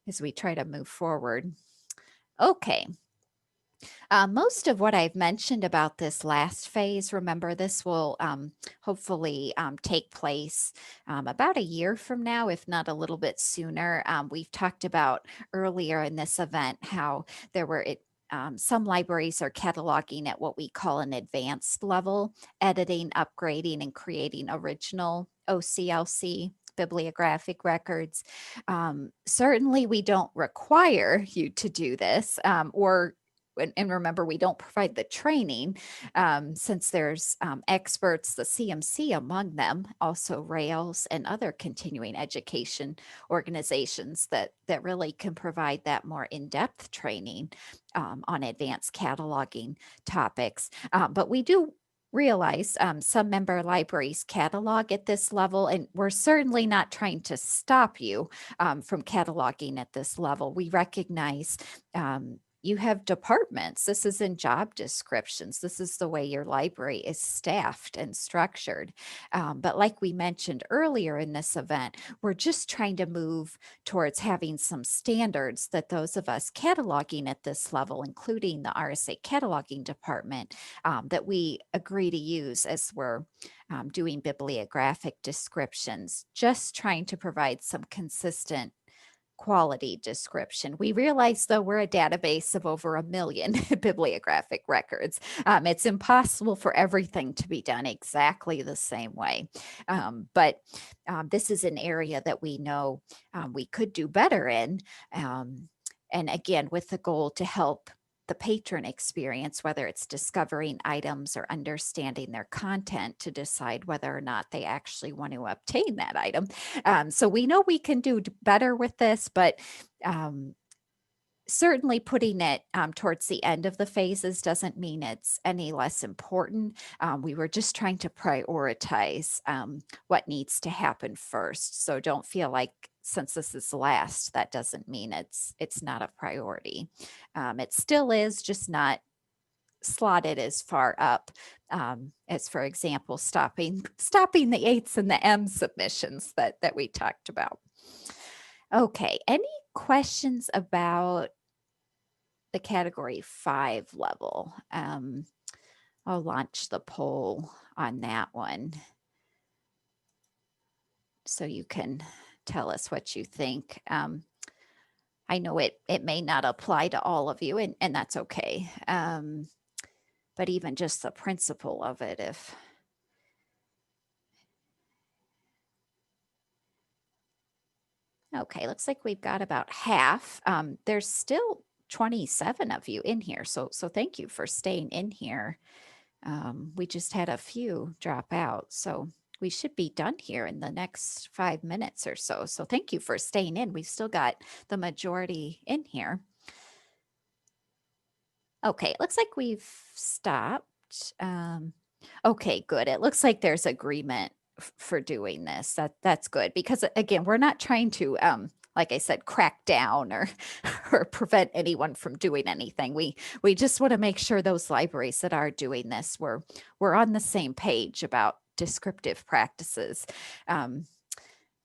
Speaker 1: as we try to move forward. Okay. Most of what I've mentioned about this last phase, remember, this will hopefully take place about a year from now, if not a little bit sooner. We've talked about earlier in this event how there were some libraries are cataloging at what we call an advanced level, editing, upgrading, and creating original OCLC bibliographic records. Certainly, we don't require you to do this, and remember, we don't provide the training since there's experts, the CMC among them, also Rails and other continuing education organizations that really can provide that more in-depth training on advanced cataloging topics. But we do realize some member libraries catalog at this level, and we're certainly not trying to stop you from cataloging at this level. We recognize you have departments. This is in job descriptions. This is the way your library is staffed and structured. But like we mentioned earlier in this event, we're just trying to move towards having some standards that those of us cataloging at this level, including the RSA Cataloging Department, that we agree to use as we're doing bibliographic descriptions, just trying to provide some consistent quality description. We realize, though, we're a database of over 1 million bibliographic records. It's impossible for everything to be done exactly the same way. But this is an area that we know we could do better in. And again, with the goal to help the patron experience, whether it's discovering items or understanding their content to decide whether or not they actually want to obtain that item. So we know we can do better with this, but certainly putting it towards the end of the phases doesn't mean it's any less important. We were just trying to prioritize what needs to happen first. So don't feel like since this is last, that doesn't mean it's not a priority. It still is, just not slotted as far up as, for example, stopping the 8s and the M submissions that we talked about. Okay, any questions about the category 5 level? I'll launch the poll on that one so you can tell us what you think. I know it may not apply to all of you, and that's okay. But even just the principle of it, if okay, looks like we've got about half. There's still 27 of you in here. So thank you for staying in here. We just had a few drop out. So we should be done here in the next 5 minutes or so. So thank you for staying in. We've still got the majority in here. Okay, it looks like we've stopped. Okay, good. It looks like there's agreement for doing this. That's good because again, we're not trying to, like I said, crack down or or prevent anyone from doing anything. We just want to make sure those libraries that are doing this, we're on the same page about descriptive practices.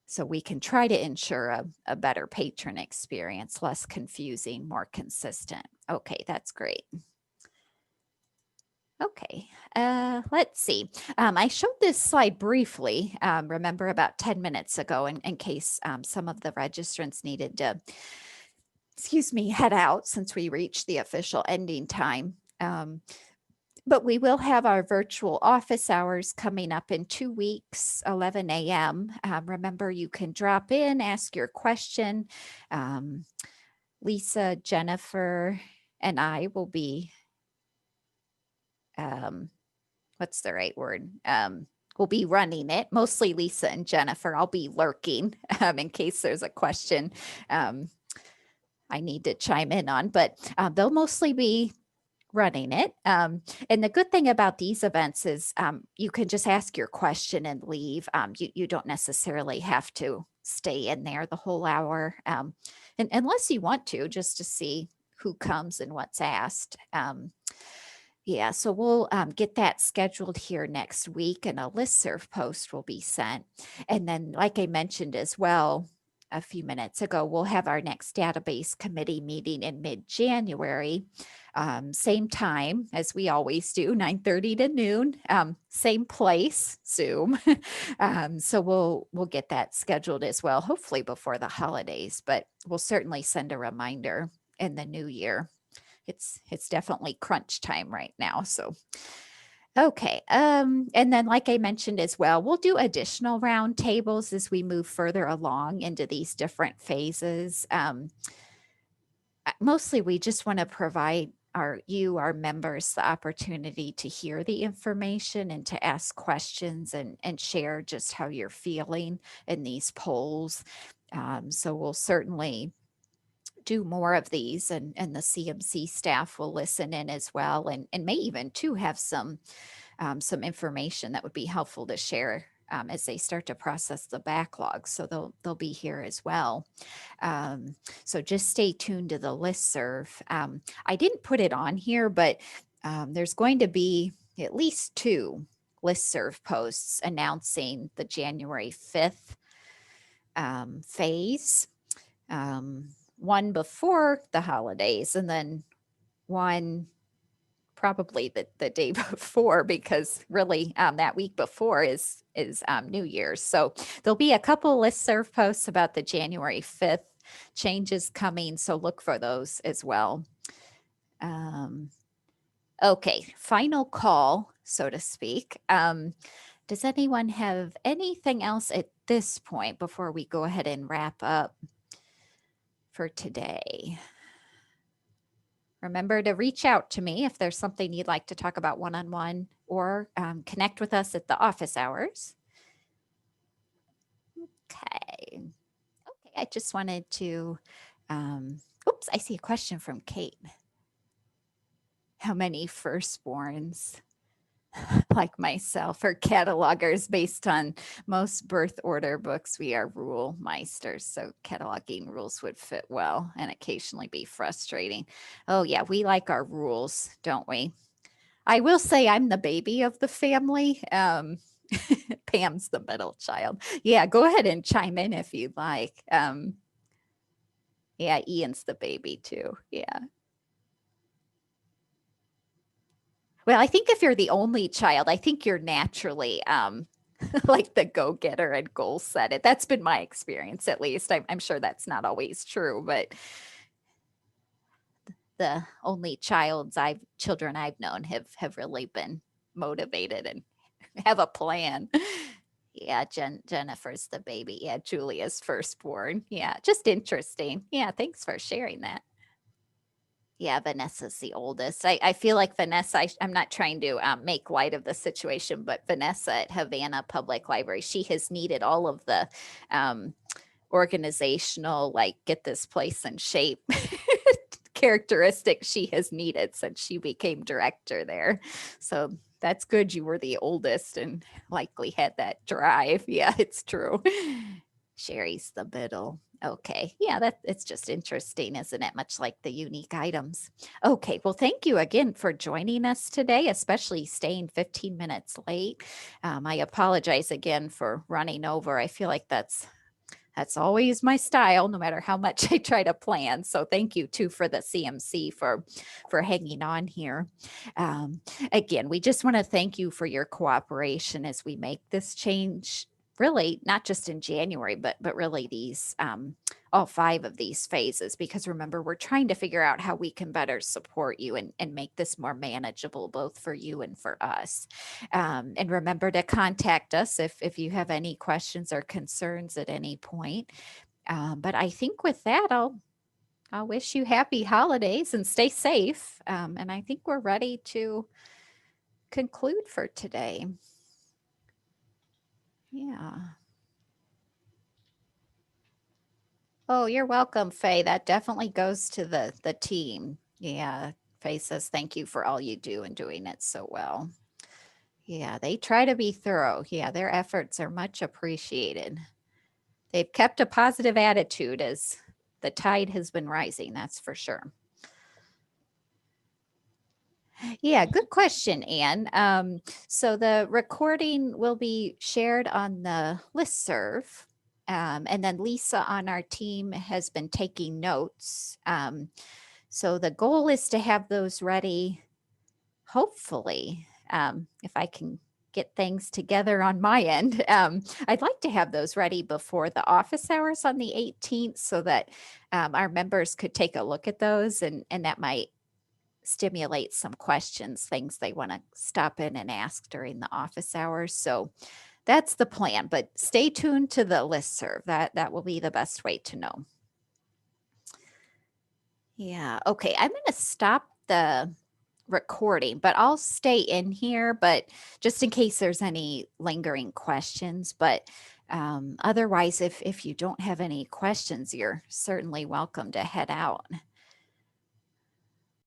Speaker 1: So we can try to ensure a better patron experience, less confusing, more consistent. Okay, that's great. Okay, let's see. I showed this slide briefly, remember about 10 minutes ago in case some of the registrants needed to, excuse me, head out since we reached the official ending time. But we will have our virtual office hours coming up in 2 weeks, 11 a.m. Remember, you can drop in, ask your question. Lisa, Jennifer, and I will be, what's the right word? We'll be running it. Mostly Lisa and Jennifer. I'll be lurking in case there's a question I need to chime in on, but they'll mostly be running it. And the good thing about these events is you can just ask your question and leave. You don't necessarily have to stay in there the whole hour, and unless you want to, just to see who comes and what's asked. Yeah, so we'll get that scheduled here next week, and a listserv post will be sent. And then, like I mentioned as well a few minutes ago, we'll have our next database committee meeting in mid-January. Same time as we always do, 9:30 to noon, same place, Zoom. So we'll get that scheduled as well, hopefully before the holidays, but we'll certainly send a reminder in the new year. It's definitely crunch time right now. So, okay. And then like I mentioned as well, we'll do additional roundtables as we move further along into these different phases. Mostly we just want to provide our members the opportunity to hear the information and to ask questions and share just how you're feeling in these polls. So we'll certainly do more of these, and the CMC staff will listen in as well, and may even too have some information that would be helpful to share as they start to process the backlog. So they'll be here as well. So just stay tuned to the listserv. I didn't put it on here, but there's going to be at least 2 listserv posts announcing the January 5th phase. One before the holidays, and then one probably the day before, because really that week before is New Year's. So there'll be a couple listserv posts about the January 5th changes coming. So look for those as well. Okay, final call, so to speak. Does anyone have anything else at this point before we go ahead and wrap up for today? Remember to reach out to me if there's something you'd like to talk about one-on-one, or connect with us at the office hours. Okay. I just wanted to, oops, I see a question from Kate. How many firstborns like myself are catalogers? Based on most birth order books, we are rule meisters, so cataloging rules would fit well and occasionally be frustrating. Oh yeah, we like our rules, don't we? I will say I'm the baby of the family. Pam's the middle child. Yeah, go ahead and chime in if you'd like. Yeah, Ian's the baby too. Yeah. Well, I think if you're the only child, I think you're naturally like the go-getter and goal setter. That's been my experience, at least. I'm sure that's not always true, but the only children I've known have really been motivated and have a plan. Yeah, Jennifer's the baby. Yeah, Julia's firstborn. Yeah, just interesting. Yeah, thanks for sharing that. Yeah, Vanessa's the oldest. I feel like Vanessa, I'm not trying to make light of the situation, but Vanessa at Havana Public Library, she has needed all of the organizational, like, get this place in shape characteristics she has needed since she became director there. So that's good. You were the oldest and likely had that drive. Yeah, it's true. Sherry's the middle. Okay. Yeah, it's just interesting, isn't it? Much like the unique items. Okay. Well, thank you again for joining us today, especially staying 15 minutes late. I apologize again for running over. I feel like that's always my style, no matter how much I try to plan. So thank you too for the CMC for hanging on here. Again, we just want to thank you for your cooperation as we make this change. Really, not just in January, but really these all 5 of these phases, because remember, we're trying to figure out how we can better support you and make this more manageable, both for you and for us. And remember to contact us if you have any questions or concerns at any point. But I think with that, I'll wish you happy holidays and stay safe. And I think we're ready to conclude for today. Yeah. Oh, you're welcome, Faye. That definitely goes to the team. Yeah. Faye says, thank you for all you do and doing it so well. Yeah, they try to be thorough. Yeah, their efforts are much appreciated. They've kept a positive attitude as the tide has been rising, that's for sure. Yeah, good question, Anne. So the recording will be shared on the listserv. And then Lisa on our team has been taking notes. So the goal is to have those ready, hopefully, if I can get things together on my end. I'd like to have those ready before the office hours on the 18th so that our members could take a look at those, and that might stimulate some questions, things they want to stop in and ask during the office hours. So that's the plan, but stay tuned to the listserv. That will be the best way to know. Yeah, okay, I'm going to stop the recording, but I'll stay in here, but just in case there's any lingering questions. But otherwise, if you don't have any questions, you're certainly welcome to head out.